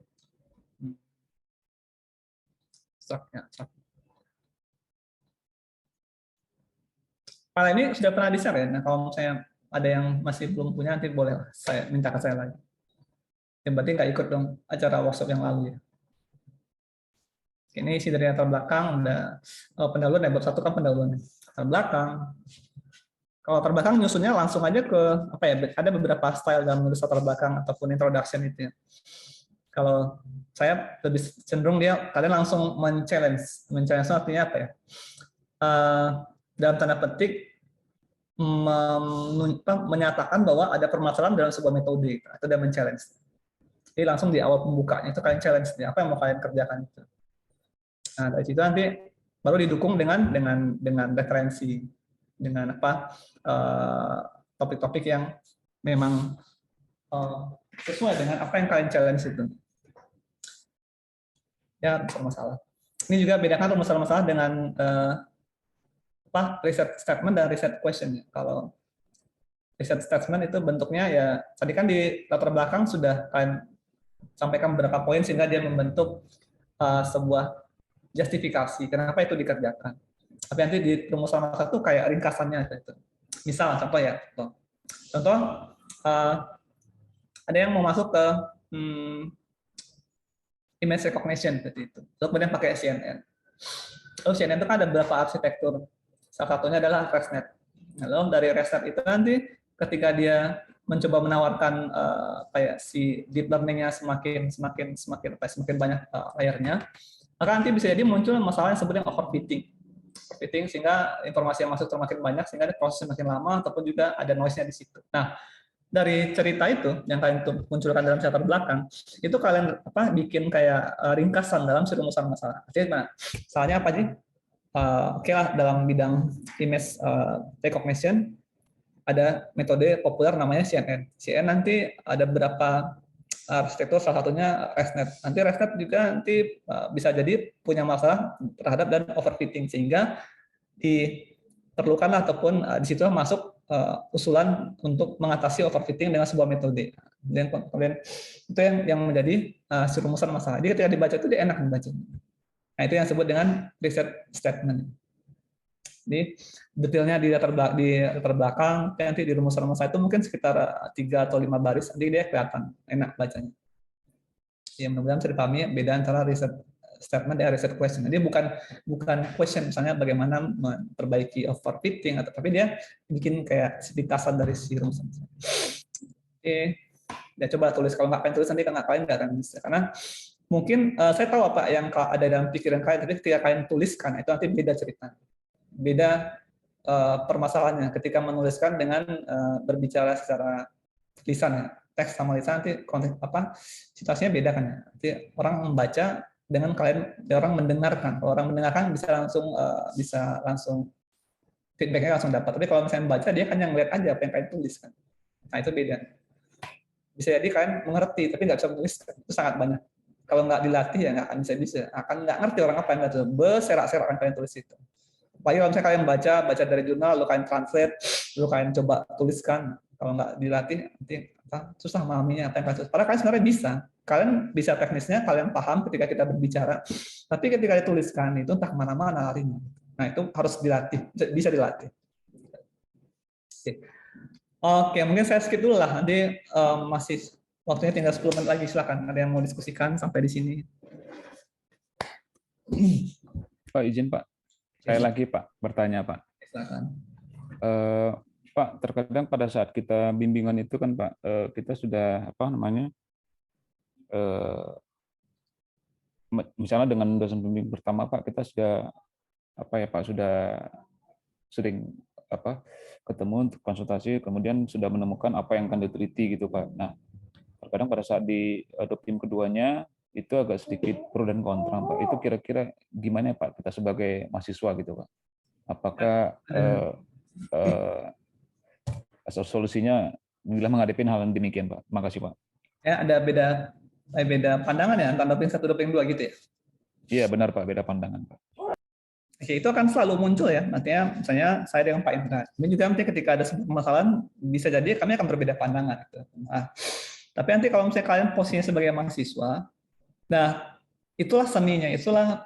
File ini sudah pernah di-share ya. Nah, kalau misalnya ada yang masih belum punya, nanti boleh saya minta ke saya lagi. Yang berarti nggak ikut dong acara workshop yang lalu ya. Ini isi dari latar belakang, ada pendahuluan ya, bab 1 kan pendahuluan. Latar belakang. Kalau latar belakang nyusunnya langsung aja ke apa ya? Ada beberapa style dalam menulis latar belakang ataupun introduction itu ya. Kalau saya lebih cenderung kalian langsung men-challenge. Men-challenge artinya apa ya? Dalam tanda petik menyatakan bahwa ada permasalahan dalam sebuah metode atau dia men-challenge. Jadi langsung di awal pembukanya itu kalian challenge apa yang mau kalian kerjakan itu. Nah, dari situ nanti baru didukung dengan referensi, dengan topik-topik yang memang sesuai dengan apa yang kalian challenge itu. Ya, rumus masalah. Ini juga bedakan rumus masalah dengan research statement dan research question. Kalau research statement itu bentuknya ya tadi kan di latar belakang sudah kalian sampaikan beberapa poin sehingga dia membentuk sebuah justifikasi kenapa itu dikerjakan. Tapi nanti di rumus masalah itu kayak ringkasannya itu. Misal contoh ya, contoh ada yang mau masuk ke image recognition seperti itu. Terus kemudian pakai CNN. Lalu CNN itu kan ada beberapa arsitektur. Salah satunya adalah ResNet. Lalu dari ResNet itu nanti ketika dia mencoba menawarkan kayak si deep learning-nya semakin banyak layernya, maka nanti bisa jadi muncul masalah yang disebut overfitting. Overfitting sehingga informasi yang masuk semakin banyak sehingga proses semakin lama ataupun juga ada noise-nya di situ. Nah, dari cerita itu yang kalian munculkan dalam latar belakang, itu kalian bikin kayak ringkasan dalam rumusan masalah. Artinya, misalnya apa sih? Oke lah, dalam bidang image recognition ada metode populer namanya CNN. CNN nanti ada beberapa arsitektur, salah satunya ResNet. Nanti ResNet juga nanti bisa jadi punya masalah terhadap dan overfitting sehingga diperlukan ataupun di situ masuk usulan untuk mengatasi overfitting dengan sebuah metode. Dan kemudian itu yang menjadi rumusan masalah. Jadi ketika dibaca itu dia enak dibaca. Nah, itu yang disebut dengan research statement. Jadi detailnya di latar belakang, nanti di rumusan masalah itu mungkin sekitar 3 atau 5 baris, nanti dia kelihatan enak bacanya. Ya, mudah-mudahan bisa dipahami beda antara research statement dan research question. Jadi bukan question misalnya bagaimana memperbaiki overfitting, tapi dia bikin kayak ringkasan dari si rumusan. Oke, ya coba tulis. Kalau nggak pengen tulis nanti kalian nggak akan bisa. Karena mungkin saya tahu apa yang ada dalam pikiran kalian, tapi ketika kalian tuliskan itu nanti beda cerita. Beda permasalahannya ketika menuliskan dengan berbicara secara lisan, teks sama lisan nanti konteks situasinya beda kan ya. Nanti orang membaca dengan orang mendengarkan. Kalau orang mendengarkan bisa langsung feedbacknya langsung dapat. Tapi kalau misalnya membaca dia kan yang lihat aja apa yang kalian tuliskan. Nah itu beda. Bisa jadi kalian mengerti tapi nggak bisa menuliskan. Itu sangat banyak. Kalau nggak dilatih ya nggak akan bisa. Akan nggak ngerti orang apa yang nggak tuh. Berserak-serak yang kalian tulis itu. Apalagi kalau misalnya kalian baca dari jurnal, lalu kalian translate, lalu kalian coba tuliskan. Kalau nggak dilatih, nanti susah memahaminya apa yang kalian tulis. Padahal kalian sebenarnya bisa. Kalian bisa teknisnya, kalian paham ketika kita berbicara. Tapi ketika dituliskan, itu entah kemana-mana larinya. Nah, itu harus dilatih. Bisa dilatih. Oke, mungkin saya skip dulu lah. Nanti masih waktunya tinggal 10 menit lagi. Silakan. Ada yang mau diskusikan sampai di sini? Pak, izin Pak. Saya lagi Pak, bertanya Pak. Silakan. Pak, terkadang pada saat kita bimbingan itu kan Pak, kita sudah misalnya dengan dosen pembimbing pertama Pak, kita sudah sudah sering ketemu untuk konsultasi, kemudian sudah menemukan apa yang akan diteliti gitu Pak. Nah, terkadang pada saat di tim keduanya itu agak sedikit pro dan kontra Pak. Itu kira-kira gimana Pak kita sebagai mahasiswa gitu Pak? Apakah solusinya bila menghadapi hal yang demikian Pak? Makasih Pak. Ya, ada beda pandangan ya antara doping 1 doping 2 gitu ya? Iya benar Pak, beda pandangan Pak. Oke, itu akan selalu muncul ya. Nantinya misalnya saya dengan Pak Indra. Ini juga nanti ketika ada sebuah permasalahan bisa jadi kami akan berbeda pandangan. Gitu. Nah, tapi nanti kalau misalnya kalian posisinya sebagai mahasiswa, nah, itulah seninya, itulah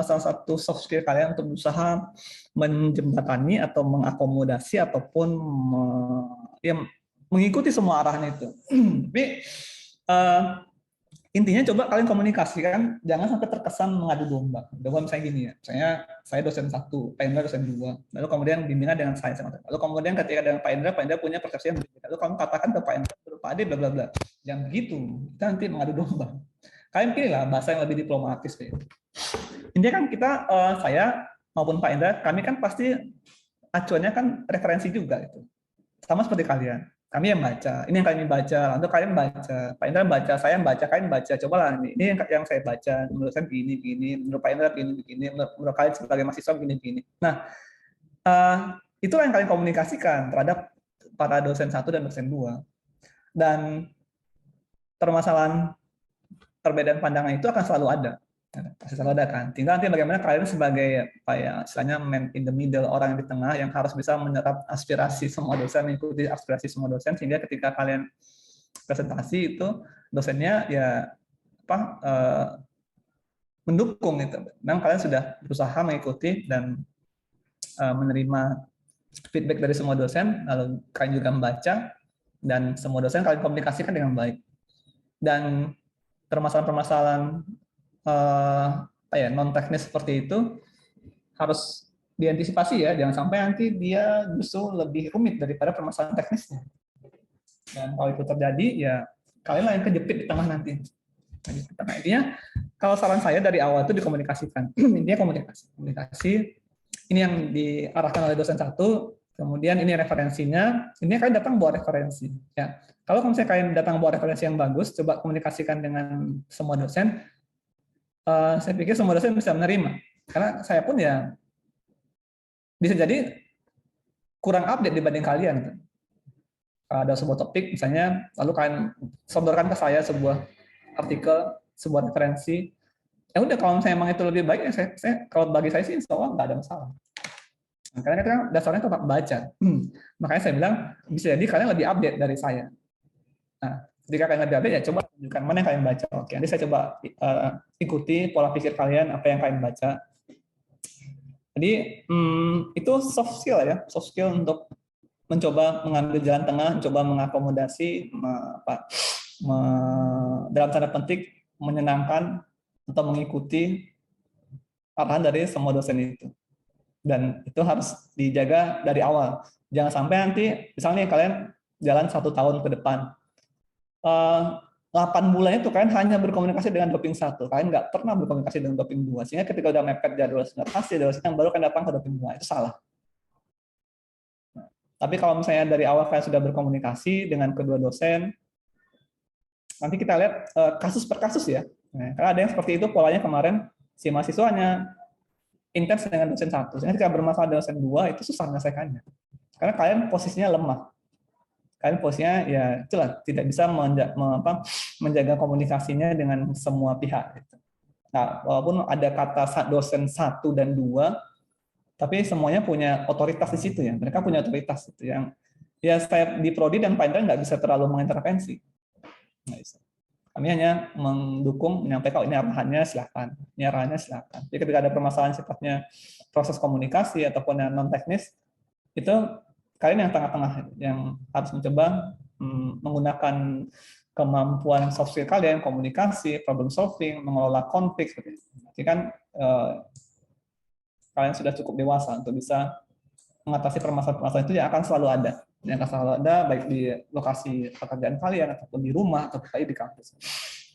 salah satu soft skill kalian untuk berusaha menjembatani atau mengakomodasi ataupun mengikuti semua arahan itu. Tapi intinya coba kalian komunikasikan, jangan sampai terkesan mengadu domba. Domba misalnya gini ya, saya dosen 1, Pak Indra dosen 2, lalu kemudian bimbingan dengan saya. Lalu kemudian ketika dengan Pak Indra punya persepsi yang berbeda. Lalu kamu katakan ke Pak Indra, Pak Ade, bla bla bla. Jangan begitu, kita nanti mengadu domba. Kalian pilihlah bahasa yang lebih diplomatis. Intinya kan saya maupun Pak Indra, kami kan pasti acuannya kan referensi juga itu. Sama seperti kalian. Kami yang baca, ini yang kalian baca, lalu kalian baca, Pak Indra baca, saya baca, kalian baca. Cobalah ini yang saya baca, menurut saya begini, menurut Pak Indra begini, menurut kalian sebagai mahasiswa begini. Nah, itulah yang kalian komunikasikan terhadap para dosen 1 dan dosen 2. Dan permasalahan perbedaan pandangan itu akan selalu ada. Pasti selalu ada kan. Tinggal nanti bagaimana kalian sebagai apa ya, istilahnya man in the middle, orang yang di tengah yang harus bisa menyerap aspirasi semua dosen, mengikuti aspirasi semua dosen, sehingga ketika kalian presentasi itu dosennya ya apa mendukung itu. Memang kalian sudah berusaha mengikuti dan menerima feedback dari semua dosen, lalu kalian juga membaca dan semua dosen kalian komunikasikan dengan baik. Dan permasalahan-permasalahan non teknis seperti itu harus diantisipasi ya, jangan sampai nanti dia justru lebih rumit daripada permasalahan teknisnya. Dan kalau itu terjadi ya kalian lah yang kejepit di tengah nanti. Intinya kalau saran saya dari awal itu dikomunikasikan. Intinya komunikasi. Ini yang diarahkan oleh dosen satu, kemudian ini referensinya. Ini kalian datang bawa referensi. Ya, kalau misalnya kalian datang bawa referensi yang bagus, coba komunikasikan dengan semua dosen. Saya pikir semua dosen bisa menerima. Karena saya pun ya bisa jadi kurang update dibanding kalian. Ada sebuah topik misalnya, lalu kalian sodorkan ke saya sebuah artikel, sebuah referensi. Ya udah, kalau misalnya emang itu lebih baik, ya saya kalau bagi saya sih insya Allah nggak ada masalah. Nah, karena kita dasarnya tetap baca. Makanya saya bilang bisa jadi kalian lebih update dari saya. Nah, jika kalian lebih update ya coba tunjukkan mana yang kalian baca. Oke, nanti saya coba ikuti pola pikir kalian, apa yang kalian baca. Jadi itu soft skill ya, soft skill untuk mencoba mengambil jalan tengah, mencoba mengakomodasi, dalam tanda petik menyenangkan atau mengikuti arahan dari semua dosen itu. Dan itu harus dijaga dari awal. Jangan sampai nanti, misalnya kalian jalan 1 tahun ke depan, 8 bulan itu kalian hanya berkomunikasi dengan doping 1, kalian nggak pernah berkomunikasi dengan doping 2, sehingga ketika udah mepet jadwal sudah pasti dosen yang baru kan datang ke doping 2, itu salah. Tapi kalau misalnya dari awal kalian sudah berkomunikasi dengan kedua dosen, nanti kita lihat kasus per kasus ya. Nah, karena ada yang seperti itu polanya kemarin, si mahasiswanya intens dengan dosen 1, sehingga ketika bermasalah dengan dosen 2 itu susah menyelesaikannya. Karena kalian posisinya lemah. Kalian posisinya ya itulah tidak bisa menjaga komunikasinya dengan semua pihak. Nah, walaupun ada kata dosen 1 dan 2, tapi semuanya punya otoritas di situ ya. Mereka punya otoritas itu yang ya saya di prodi dan Pak Indra nggak bisa terlalu mengintervensi. Kami hanya mendukung, menyampaikan ini arahannya silakan, ini arahannya silakan. Jadi ketika ada permasalahan sifatnya proses komunikasi ataupun yang non teknis, itu kalian yang tengah-tengah yang harus mencoba menggunakan kemampuan soft skill kalian, komunikasi, problem solving, mengelola konflik. Jadi kan kalian sudah cukup dewasa untuk bisa mengatasi permasalahan-permasalahan itu yang akan selalu ada. Yang akan selalu ada, baik di lokasi pekerjaan kalian, ataupun di rumah, atau di kampus.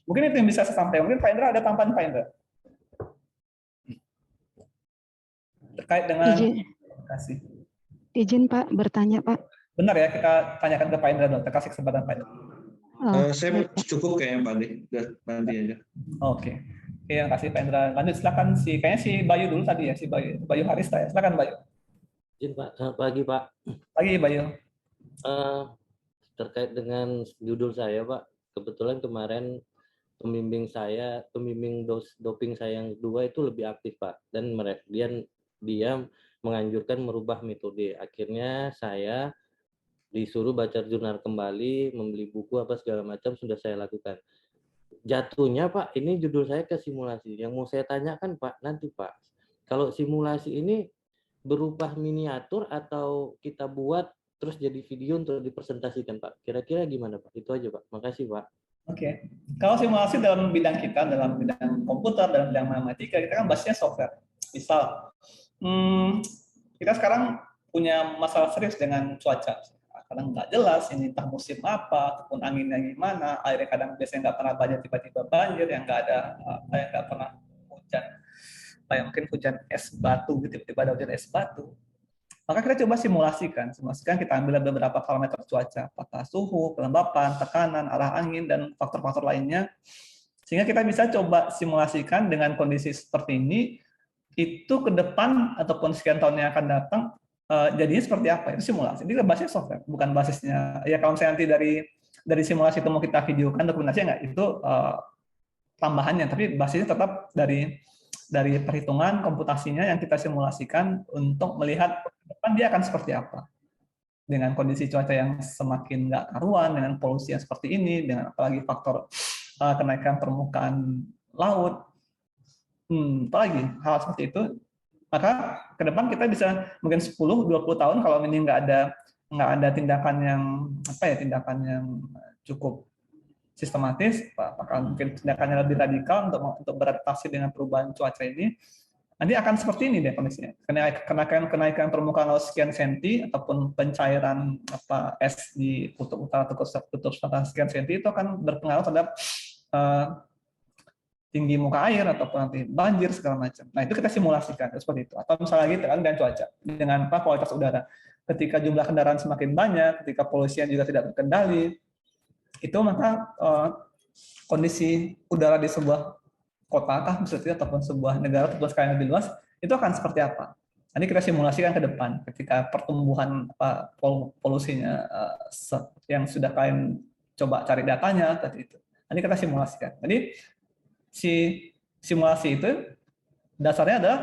Mungkin itu yang bisa saya sampaikan. Mungkin Pak Indra ada tambahan Pak Indra? Terkait dengan komunikasi. Izin Pak, bertanya Pak. Benar ya, kita tanyakan ke Pak Indra dulu. Kita kasih kesempatan Pak Indra. Saya cukup kayaknya Pak Andi. Nanti aja. Oke. Oke, yang kasih Pak Indra. Lanjut silakan kayaknya si Bayu dulu tadi ya, si Bayu Harista ya. Silakan Bayu. Izin Pak, selamat pagi Pak. Pagi Bayu. Terkait dengan judul saya Pak, kebetulan kemarin pembimbing doping saya yang kedua itu lebih aktif Pak, dan dia menganjurkan merubah metode. Akhirnya saya disuruh baca jurnal kembali, membeli buku apa segala macam sudah saya lakukan. Jatuhnya Pak, ini judul saya ke simulasi. Yang mau saya tanyakan Pak, nanti Pak, kalau simulasi ini berupa miniatur atau kita buat terus jadi video untuk dipresentasikan Pak? Kira-kira gimana Pak? Itu aja Pak. Makasih Pak. Oke. Kalau simulasi dalam bidang kita, dalam bidang komputer, dalam bidang matematika, kita kan bahasnya software. Misal, kita sekarang punya masalah serius dengan cuaca. Kadang nggak jelas ini entah musim apa, ataupun anginnya gimana, airnya kadang biasanya nggak pernah banjir, tiba-tiba banjir, yang nggak pernah hujan. Kayak mungkin hujan es batu, tiba-tiba ada hujan es batu. Maka kita coba simulasikan kita ambil beberapa parameter cuaca, apakah suhu, kelembapan, tekanan, arah angin, dan faktor-faktor lainnya, sehingga kita bisa coba simulasikan dengan kondisi seperti ini, itu ke depan ataupun sekian tahun yang akan datang, jadinya seperti apa, itu simulasi. Ini basisnya software, bukan basisnya, ya kalau misalnya nanti dari simulasi itu mau kita videokan, dokumentasinya nggak, itu tambahannya, tapi basisnya tetap dari perhitungan komputasinya yang kita simulasikan untuk melihat ke depan dia akan seperti apa. Dengan kondisi cuaca yang semakin nggak karuan, dengan polusi yang seperti ini, dengan apalagi faktor kenaikan permukaan laut, apalagi hal seperti itu, maka ke depan kita bisa mungkin 10-20 tahun kalau ini nggak ada tindakan yang cukup sistematis, apakah mungkin tindakannya lebih radikal untuk beradaptasi dengan perubahan cuaca ini, nanti akan seperti ini deh kondisinya. Kenaikan permukaan laut sekian senti ataupun pencairan es di kutub utara atau kutub selatan sekian senti itu akan berpengaruh terhadap tinggi muka air ataupun nanti banjir segala macam. Nah, itu kita simulasikan seperti itu. Atau misalnya lagi dengan cuaca, dengan kualitas udara. Ketika jumlah kendaraan semakin banyak, ketika polusian juga tidak terkendali, itu maka kondisi udara di sebuah kota misalnya ataupun sebuah negara ataupun skala yang lebih luas itu akan seperti apa. Nanti kita simulasikan ke depan ketika pertumbuhan polusinya yang sudah kalian coba cari datanya tadi itu. Nanti kita simulasikan. Jadi si simulasi itu dasarnya adalah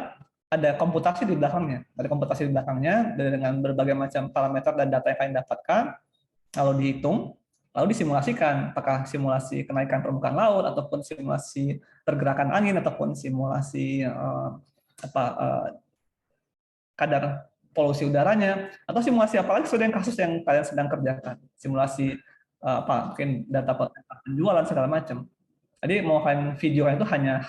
ada komputasi di belakangnya. Ada komputasi di belakangnya dengan berbagai macam parameter dan data yang kalian dapatkan, lalu dihitung, lalu disimulasikan. Apakah simulasi kenaikan permukaan laut, ataupun simulasi pergerakan angin, ataupun simulasi kadar polusi udaranya, atau simulasi apalagi sesuai dengan kasus yang kalian sedang kerjakan. Simulasi mungkin data penjualan segala macam. Jadi mau kalian video itu hanya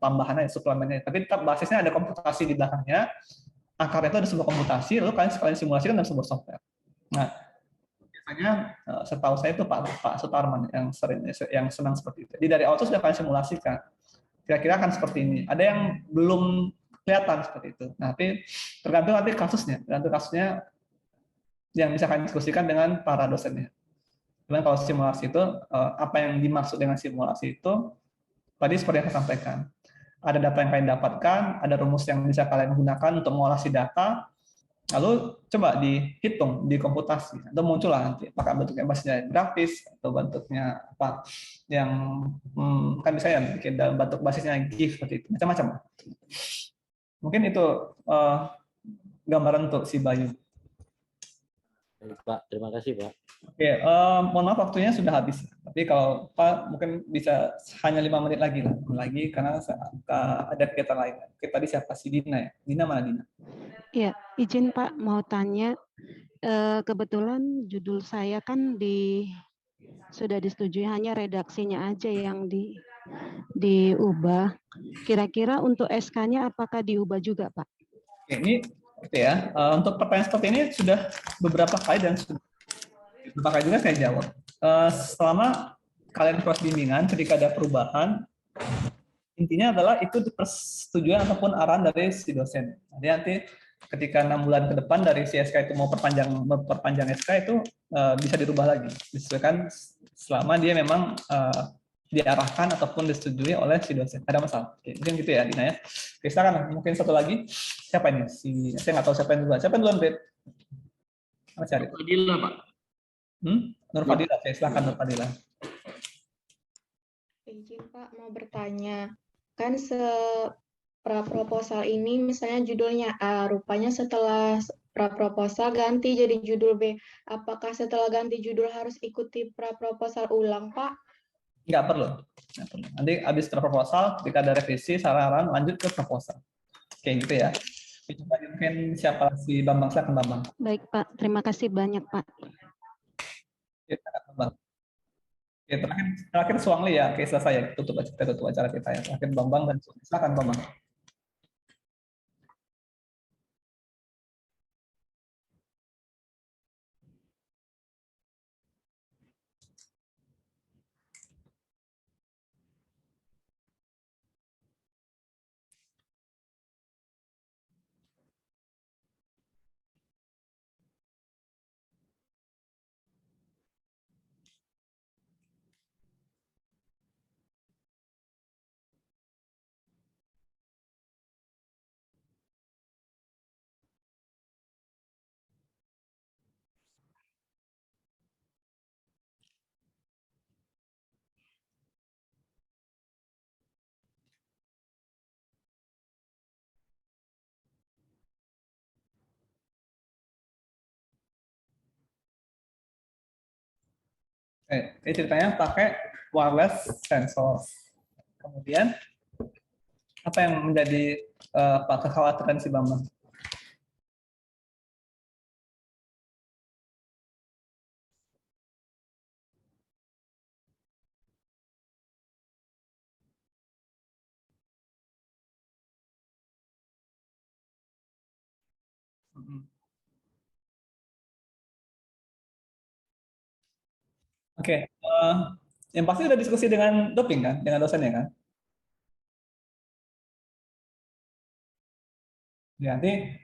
tambahan aja, suplemennya. Tapi tetap basisnya ada komputasi di belakangnya. Akarnya itu ada sebuah komputasi, lalu kalian simulasikan dalam sebuah software. Nah, biasanya setahu saya itu Pak Sutarman yang senang seperti itu. Jadi dari awal itu sudah kalian simulasikan. Kira-kira akan seperti ini. Ada yang belum kelihatan seperti itu. Nah, tapi tergantung nanti kasusnya yang bisa kalian diskusikan dengan para dosennya. Kemudian kalau simulasi itu, apa yang dimaksud dengan simulasi itu, tadi seperti yang saya sampaikan. Ada data yang kalian dapatkan, ada rumus yang bisa kalian gunakan untuk mengolah si data, lalu coba dihitung, dikomputasi, atau muncullah nanti, apakah bentuknya basisnya grafis, atau bentuknya apa, yang kan bisa ya bikin dalam bentuk basisnya GIF, seperti itu, macam-macam. Mungkin itu gambaran untuk si Bayu. Pak, terima kasih Pak. Oke, mohon maaf waktunya sudah habis. Tapi kalau Pak mungkin bisa hanya 5 menit lagi karena ada kegiatan lain. Oke, tadi siapa si Dina ya? Dina mana Dina? Iya, izin Pak mau tanya. Kebetulan judul saya kan sudah disetujui, hanya redaksinya aja yang diubah. Kira-kira untuk SK-nya apakah diubah juga Pak? Oke, ini ya. Untuk pertanyaan seperti ini sudah beberapa kali dan beberapa kali juga saya jawab. Selama kalian proses bimbingan, ketika ada perubahan, intinya adalah itu persetujuan ataupun arahan dari si dosen. Jadi nanti ketika 6 bulan ke depan dari si SK itu mau perpanjang SK itu bisa dirubah lagi, disesuaikan selama dia memang diarahkan ataupun disetujui oleh si dosen. Ada masalah? Oke, mungkin gitu ya, Dina ya. Oke, silakan. Mungkin satu lagi. Siapa ini? Saya nggak tahu siapa yang duluan. Siapa yang duluan, Beb? Mana cari? Fadila, Pak. Nur Fadila. Oke, silakan Nur Fadila. Izin Pak, mau bertanya. Kan pra-proposal ini misalnya judulnya A, rupanya setelah pra-proposal ganti jadi judul B. Apakah setelah ganti judul harus ikuti pra-proposal ulang, Pak? Nggak perlu. Nanti habis proposal, ketika ada revisi, saran lanjut ke proposal. Oke, gitu ya. Coba mungkin siapa si Bambang, silakan Bambang. Baik Pak, terima kasih banyak Pak. Oke, Bambang. Oke, terakhir Suangli ya. Oke, selesai ya. Tutup acara kita ya. Terakhir Bambang dan Suangli. Silakan Bambang. Ini ceritanya pakai wireless sensor. Kemudian apa yang menjadi kekhawatiran si Bambang? Oke, yang pasti udah diskusi dengan doping kan, dengan dosennya kan? Ya, nanti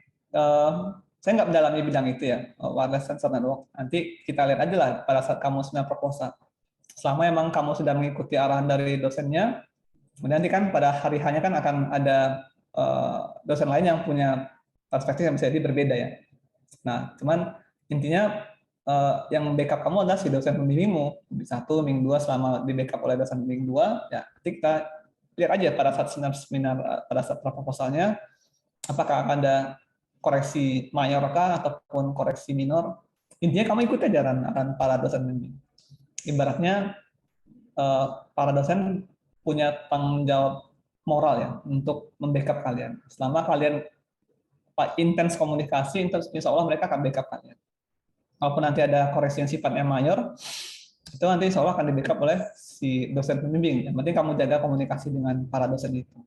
saya nggak mendalami bidang itu ya, wireless sensor network. Nanti kita lihat aja lah pada saat kamu sudah proposal. Selama emang kamu sudah mengikuti arahan dari dosennya, kemudian nanti kan pada hari hanya kan akan ada dosen lain yang punya perspektif yang bisa jadi berbeda ya. Nah, cuman intinya yang backup kamu adalah si dosen pembimbingmu. Minggu 1, Minggu 2 selama di backup oleh dosen Minggu 2, ya kita lihat aja pada saat seminar pada saat proposalnya apakah ada koreksi mayor kah ataupun koreksi minor. Intinya kamu ikut aja arahan para dosen pembimbing. Ibaratnya para dosen punya tanggung jawab moral ya untuk membackup kalian. Selama kalian intens komunikasi, insya Allah mereka akan backup kalian. Walaupun nanti ada koreksi yang sifatnya mayor, itu nanti insya Allah akan di backup oleh si dosen pembimbing. Yang penting kamu jaga komunikasi dengan para dosen itu.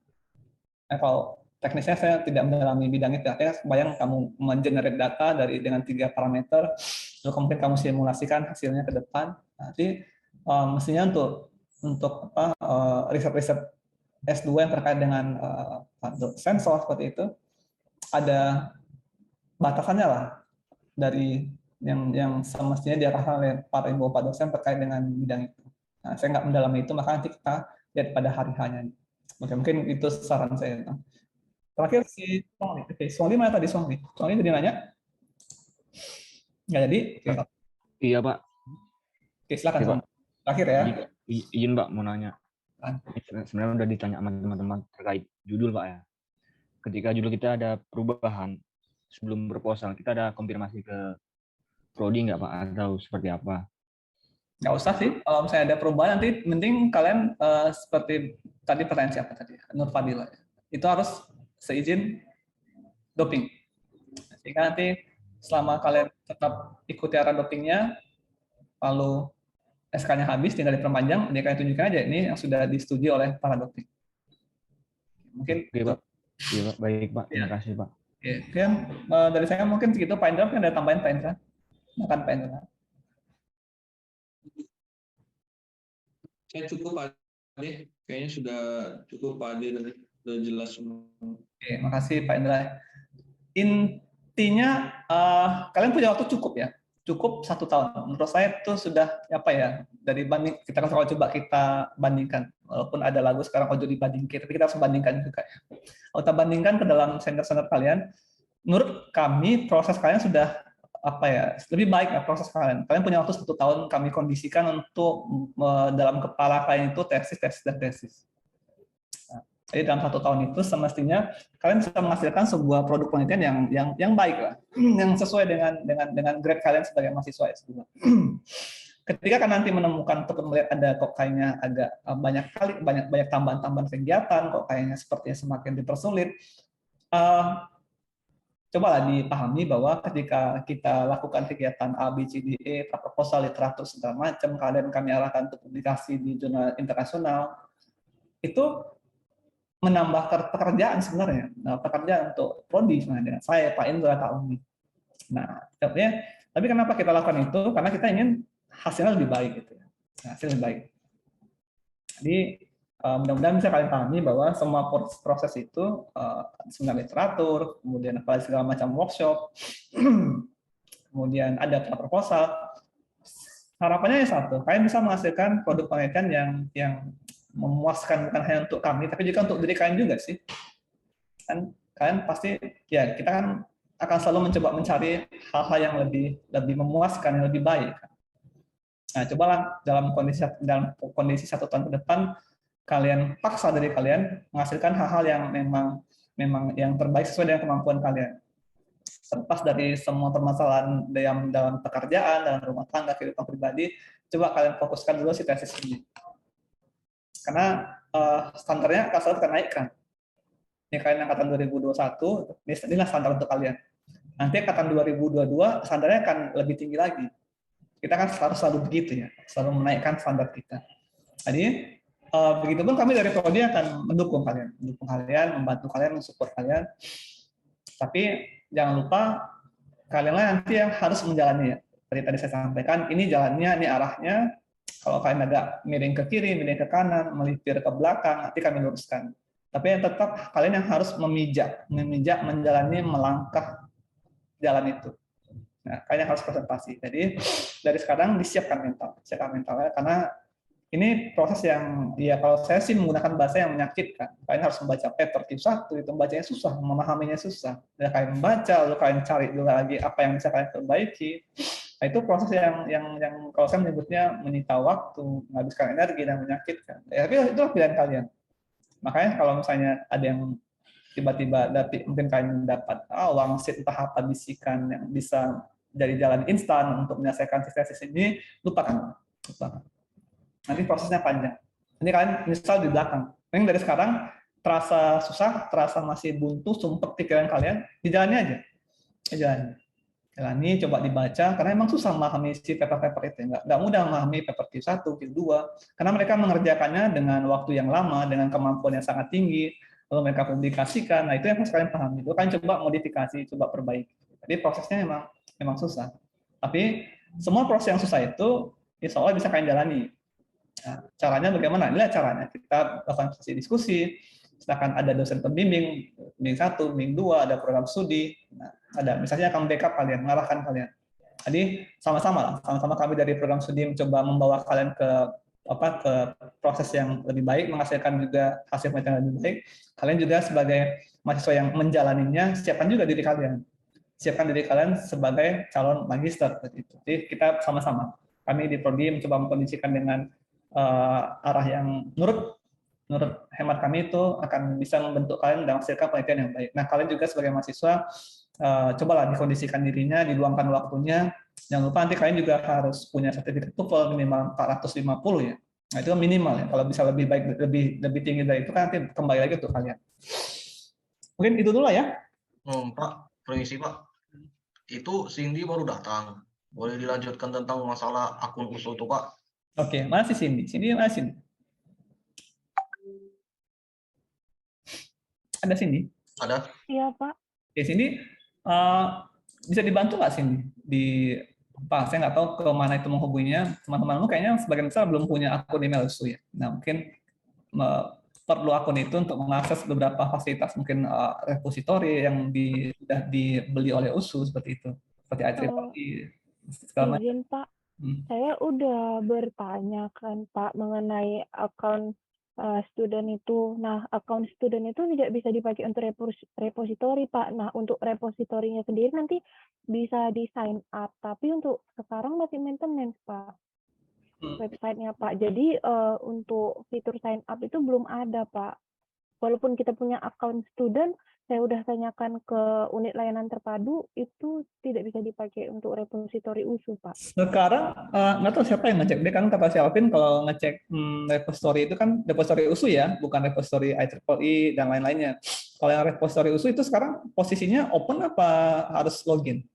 Nah, kalau teknisnya saya tidak mendalami bidang itu, artinya bayang kamu mengenerate data dengan 3 parameter, lalu kemudian kamu simulasikan hasilnya ke depan. Nanti mestinya untuk riset-riset S2 yang terkait dengan sensor seperti itu, ada batasannya lah dari yang semestinya diarahkan oleh para ibu bapak dosen terkait dengan bidang itu. Nah, saya nggak mendalami itu, maka nanti kita lihat pada hari hanya. Mungkin itu saran saya. Terakhir si Songli. Oke, Songli mana tadi Songli? Songli tadi nanya? Nggak jadi? Iya Pak. Oke, silakan Songli. Terakhir ya. Izin Pak mau nanya. Sebenarnya udah ditanya sama teman-teman terkait judul Pak ya. Ketika judul kita ada perubahan sebelum proposal, kita ada konfirmasi ke prodi nggak Pak atau seperti apa? Nggak usah sih, kalau misalnya ada perubahan nanti penting kalian seperti tadi pertanyaan siapa tadi? Nur Fadila. Itu harus seizin doping. Sehingga nanti selama kalian tetap ikuti arah dopingnya, lalu SK-nya habis, tinggal diperpanjang, dia kalian tunjukkan aja ini yang sudah disetujui oleh para doping. Mungkin. Oke Pak. Iya Pak, baik Pak. Terima kasih Pak. Oke, dari saya mungkin segitu. Pak Indra kan ada tambahin Pak Indra. Makan Pak Indra. Saya cukup Pak Ade, kayaknya sudah cukup Pak Ade tadi, sudah jelas semua. Oke, makasih Pak Indra. Intinya kalian punya waktu cukup ya, cukup 1 tahun. Menurut saya itu sudah apa ya, dari banding kita kalau coba kita bandingkan, walaupun ada lagu sekarang ojo dibandingkan, tapi kita harus bandingkan juga. Kalau kita bandingkan ke dalam senior-senior kalian, menurut kami proses kalian sudah apa ya, lebih baik ya proses kalian. Kalian punya waktu 1 tahun kami kondisikan untuk dalam kepala kalian itu tesis. Jadi dalam 1 tahun itu semestinya kalian bisa menghasilkan sebuah produk penelitian yang baik lah, yang sesuai dengan grade kalian sebagai mahasiswa S2. Ketika kan nanti menemukan atau melihat ada kok kayaknya agak banyak tambahan kegiatan, kok kayaknya sepertinya semakin dipersulit. Cobalah dipahami bahwa ketika kita lakukan kegiatan A, B, C, D, E, proposal, literatur, segala macam, kalian kami arahkan untuk publikasi di jurnal internasional, itu menambah pekerjaan sebenarnya. Nah, pekerjaan untuk prodi sebenarnya dengan saya, Pak Indra, Kak Umi. Nah, tapi kenapa kita lakukan itu? Karena kita ingin hasilnya lebih baik gitu ya. Hasil lebih baik. Jadi mudah-mudahan bisa kalian pahami bahwa semua proses itu seminar literatur, kemudian segala macam workshop, kemudian ada proposal. Harapannya satu, kalian bisa menghasilkan produk penelitian yang memuaskan bukan hanya untuk kami, tapi juga untuk diri kalian juga sih. Kan kalian pasti ya kita kan akan selalu mencoba mencari hal-hal yang lebih memuaskan, yang lebih baik. Nah, cobalah dalam kondisi 1 tahun ke depan kalian paksa dari kalian menghasilkan hal-hal yang memang yang terbaik sesuai dengan kemampuan kalian. terlepas dari semua permasalahan dalam pekerjaan, dalam rumah tangga, kehidupan pribadi, coba kalian fokuskan dulu si tesis ini. Karena standarnya akan selalu kita naikkan. Ini kalian angkatan 2021, inilah standar untuk kalian. Nanti angkatan 2022, standarnya akan lebih tinggi lagi. Kita kan selalu begitu ya, selalu menaikkan standar kita. Jadi, begitupun kami dari Prodi akan mendukung kalian, membantu kalian, mensupport kalian. Tapi jangan lupa kalianlah nanti yang harus menjalani ya. Seperti tadi saya sampaikan, ini jalannya, ini arahnya. Kalau kalian agak miring ke kiri, miring ke kanan, melipir ke belakang, nanti kami luruskan. Tapi yang tetap kalian yang harus memijak, menjalani, melangkah jalan itu. Nah, kalian harus presentasi. Jadi dari sekarang siapkan mentalnya, karena ini proses yang, ya kalau saya sih menggunakan bahasa yang menyakitkan. Kalian harus membaca paper Q1, itu membacanya susah, memahaminya susah. Dan kalian membaca, lalu kalian cari dulu lagi apa yang bisa kalian perbaiki. Nah, itu proses yang kalau saya menyebutnya menyita waktu, menghabiskan energi dan menyakitkan. Ya, tapi itu pilihan kalian. Makanya kalau misalnya ada yang tiba-tiba mungkin kalian dapat wangsit entah apa bisikan yang bisa jadi jalan instan untuk menyelesaikan tesis ini, lupakan. Nanti prosesnya panjang. Ini kalian misal di belakang. Yang dari sekarang terasa susah, terasa masih buntu, sumpek pikiran kalian, dijalani aja. Jalani, coba dibaca, karena emang susah memahami si paper-paper itu. Nggak mudah memahami paper Q1, Q2, karena mereka mengerjakannya dengan waktu yang lama, dengan kemampuan yang sangat tinggi, lalu mereka publikasikan. Nah, itu yang harus kalian pahami. Itu kalian coba modifikasi, coba perbaiki. Jadi prosesnya memang susah. Tapi semua proses yang susah itu, insya Allah bisa kalian jalani. Nah, caranya bagaimana? Inilah caranya. Kita lakukan sesi diskusi, sedangkan ada dosen pembimbing, bimbing 1, bimbing 2, ada program studi, nah, ada misalnya akan backup kalian, mengarahkan kalian. Jadi sama-sama kami dari program studi mencoba membawa kalian ke proses yang lebih baik, menghasilkan juga hasil penelitian yang lebih baik. Kalian juga sebagai mahasiswa yang menjalaninya, siapkan juga diri kalian. Siapkan diri kalian sebagai calon magister. Jadi kita sama-sama. Kami di Prodi mencoba mengkondisikan dengan arah yang menurut hemat kami itu akan bisa membentuk kalian dan menghasilkan penelitian yang baik. Nah, kalian juga sebagai mahasiswa, cobalah dikondisikan dirinya, diluangkan waktunya. Jangan lupa nanti kalian juga harus punya sertifikat TOEFL minimal 450 ya. Nah, itu minimal ya. Kalau bisa lebih baik, lebih tinggi dari itu kan nanti kembali lagi untuk kalian. Mungkin itu dulu ya. Pak, permisi Pak. Itu Cindy baru datang. Boleh dilanjutkan tentang masalah akun USU itu Pak? Oke, mana sih Cindy? Cindy mana Cindy? Ada Cindy? Ada. Iya Pak. Oke, Cindy, bisa dibantu nggak Cindy? Saya nggak tahu ke mana itu menghubunginya. Teman-temanmu kayaknya sebagian besar belum punya akun email USU ya. Nah, mungkin perlu akun itu untuk mengakses beberapa fasilitas, mungkin repository yang sudah dibeli oleh USU seperti itu, seperti IEEE. Izin Pak, saya udah bertanya kan Pak mengenai akun student itu. Nah, akun student itu tidak bisa dipakai untuk repository Pak. Nah, untuk repositorinya sendiri nanti bisa di sign up, tapi untuk sekarang masih maintenance Pak. Websitenya Pak. Jadi untuk fitur sign up itu belum ada Pak. Walaupun kita punya akun student, saya udah tanyakan ke unit layanan terpadu, itu tidak bisa dipakai untuk repositori USU Pak. Sekarang nggak tahu siapa yang ngecek. Dia kan kata Selvin kalau ngecek repositori itu kan repositori USU ya, bukan repositori IEEE dan lain-lainnya. Kalau yang repositori USU itu sekarang posisinya open apa harus login?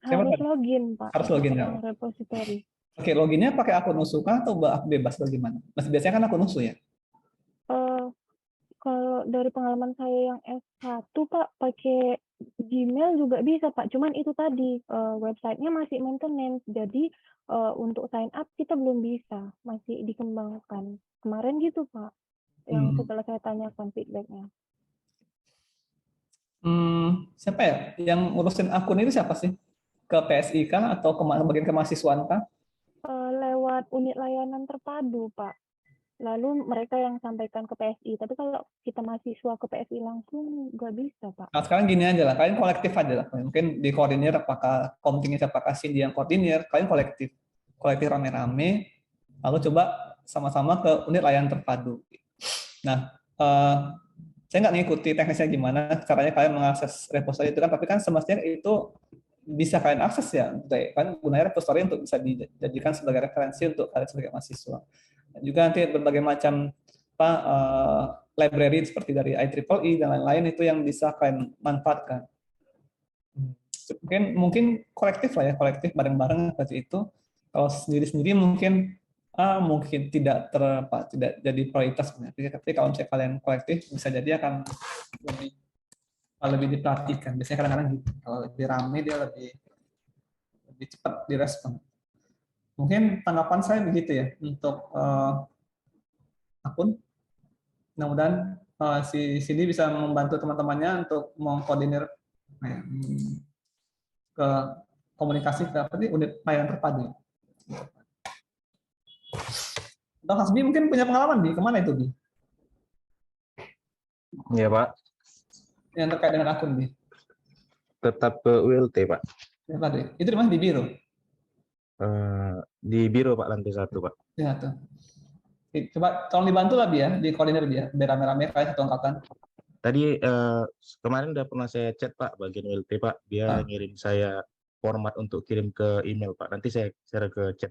Harus login Pak. Harus login ya. Repositori. Oke, loginnya pakai akun USU kah atau bebas atau gimana? Masih biasanya kan akun USU ya? Kalau dari pengalaman saya yang S1 Pak, pakai Gmail juga bisa Pak. Cuman itu tadi websitenya masih maintenance. Jadi untuk sign up kita belum bisa, masih dikembangkan. Kemarin gitu Pak, yang setelah saya tanyakan feedbacknya. Siapa ya? Yang ngurusin akun itu siapa sih? Ke PSI kah atau ke bagian kemahasiswaan kah? Lewat unit layanan terpadu Pak. Lalu mereka yang sampaikan ke PSI. Tapi kalau kita mahasiswa ke PSI langsung nggak bisa Pak. Nah, sekarang gini aja lah, kalian kolektif aja lah. Mungkin di koordinir apakah komtingnya apakah Cindy yang koordinir, kalian kolektif rame-rame, lalu coba sama-sama ke unit layanan terpadu. Nah, saya nggak ngikuti teknisnya gimana caranya kalian mengakses repository itu kan, tapi kan semestinya itu bisa kalian akses ya, kan gunanya repository untuk bisa dijadikan sebagai referensi untuk kalian sebagai mahasiswa. Dan juga nanti berbagai macam library seperti dari IEEE dan lain-lain itu yang bisa kalian manfaatkan. Mungkin kolektif lah ya, kolektif bareng-bareng seperti itu. Kalau sendiri-sendiri mungkin tidak jadi prioritas, tapi kalau misalnya kalian kolektif bisa jadi akan lebih diperhatikan. Biasanya kadang-kadang gitu, kalau lebih ramai dia lebih cepat direspon. Mungkin tanggapan saya begitu ya untuk akun. Mudah-mudahan si Cindy bisa membantu teman-temannya untuk mengkoordinir ke komunikasi ke unit layanan terpadu. Dok Hasbi mungkin punya pengalaman Bi, kemana itu Bi? Iya Pak. Yang terkait dengan akun Bi? Tetap ke ULT Pak. Ya, Pak. Itu di mana, di biro? Di biro Pak, lantai 1 Pak. Ya tuh. Coba tolong dibantu lah Bi ya, di koordinir Bi ya, biar rame-rame kayak satu angkatan. Tadi kemarin udah pernah saya chat Pak, bagian ULT Pak, dia ngirim saya format untuk kirim ke email Pak. Nanti saya share ke chat.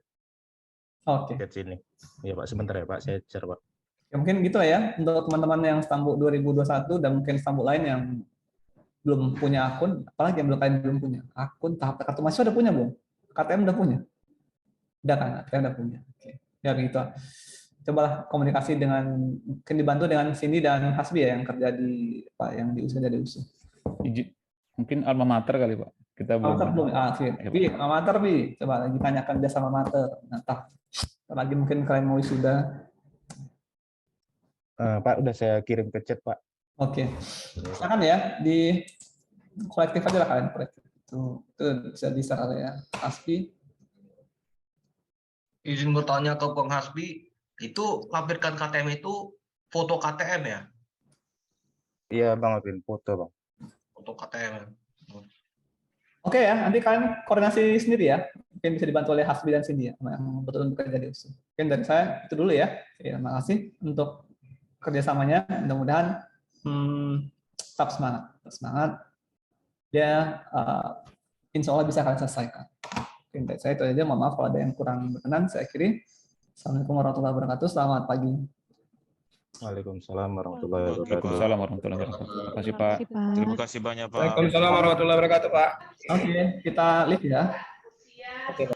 Oke. Chat sini. Iya Pak, sebentar ya Pak, saya share Pak. Ya mungkin gitu lah ya untuk teman-teman yang Stambuk 2021 dan mungkin Stambuk lain yang belum punya akun, apalagi yang belum punya akun tahap kartu mahasiswa udah punya belum? KTM udah punya? Udah kan, KTM udah punya. Oke. Ya begitu. Cobalah komunikasi dengan, mungkin dibantu dengan Cindy dan Hasbi ya yang kerja di yang di usaha jadi usaha. Mungkin alma mater kali Pak. Kita belum. Bi, alma mater Bi, coba lagi tanyakan dia sama mater. Nah, lagi mungkin kalian mau wisuda. Pak, udah saya kirim ke chat Pak. Oke. Silakan ya di kolektif aja lah kalian kolektif. Itu bisa kali ya. Hasbi. Izin bertanya ke Bang Hasbi, itu lampirkan KTM itu foto KTM ya? Iya Bang, Alvin, foto Bang. Foto KTM. Oke ya, nanti kalian koordinasi sendiri ya. Mungkin bisa dibantu oleh Hasbi dan Cindy ya, yang betul bekerja di USU. Mungkin dari saya itu dulu ya. Terima kasih untuk kerjasamanya. Mudah-mudahan tetap semangat. Ya, insya Allah bisa kalian selesaikan. Mungkin dari saya itu aja. Mohon maaf kalau ada yang kurang berkenan. Saya akhiri. Assalamualaikum warahmatullahi wabarakatuh. Selamat pagi. Waalaikumsalam warahmatullahi wabarakatuh. Waalaikumsalam warahmatullahi wabarakatuh. Terima kasih Pak. Terima kasih banyak Pak. Waalaikumsalam warahmatullahi wabarakatuh Pak. Oke, kita live ya. Oke.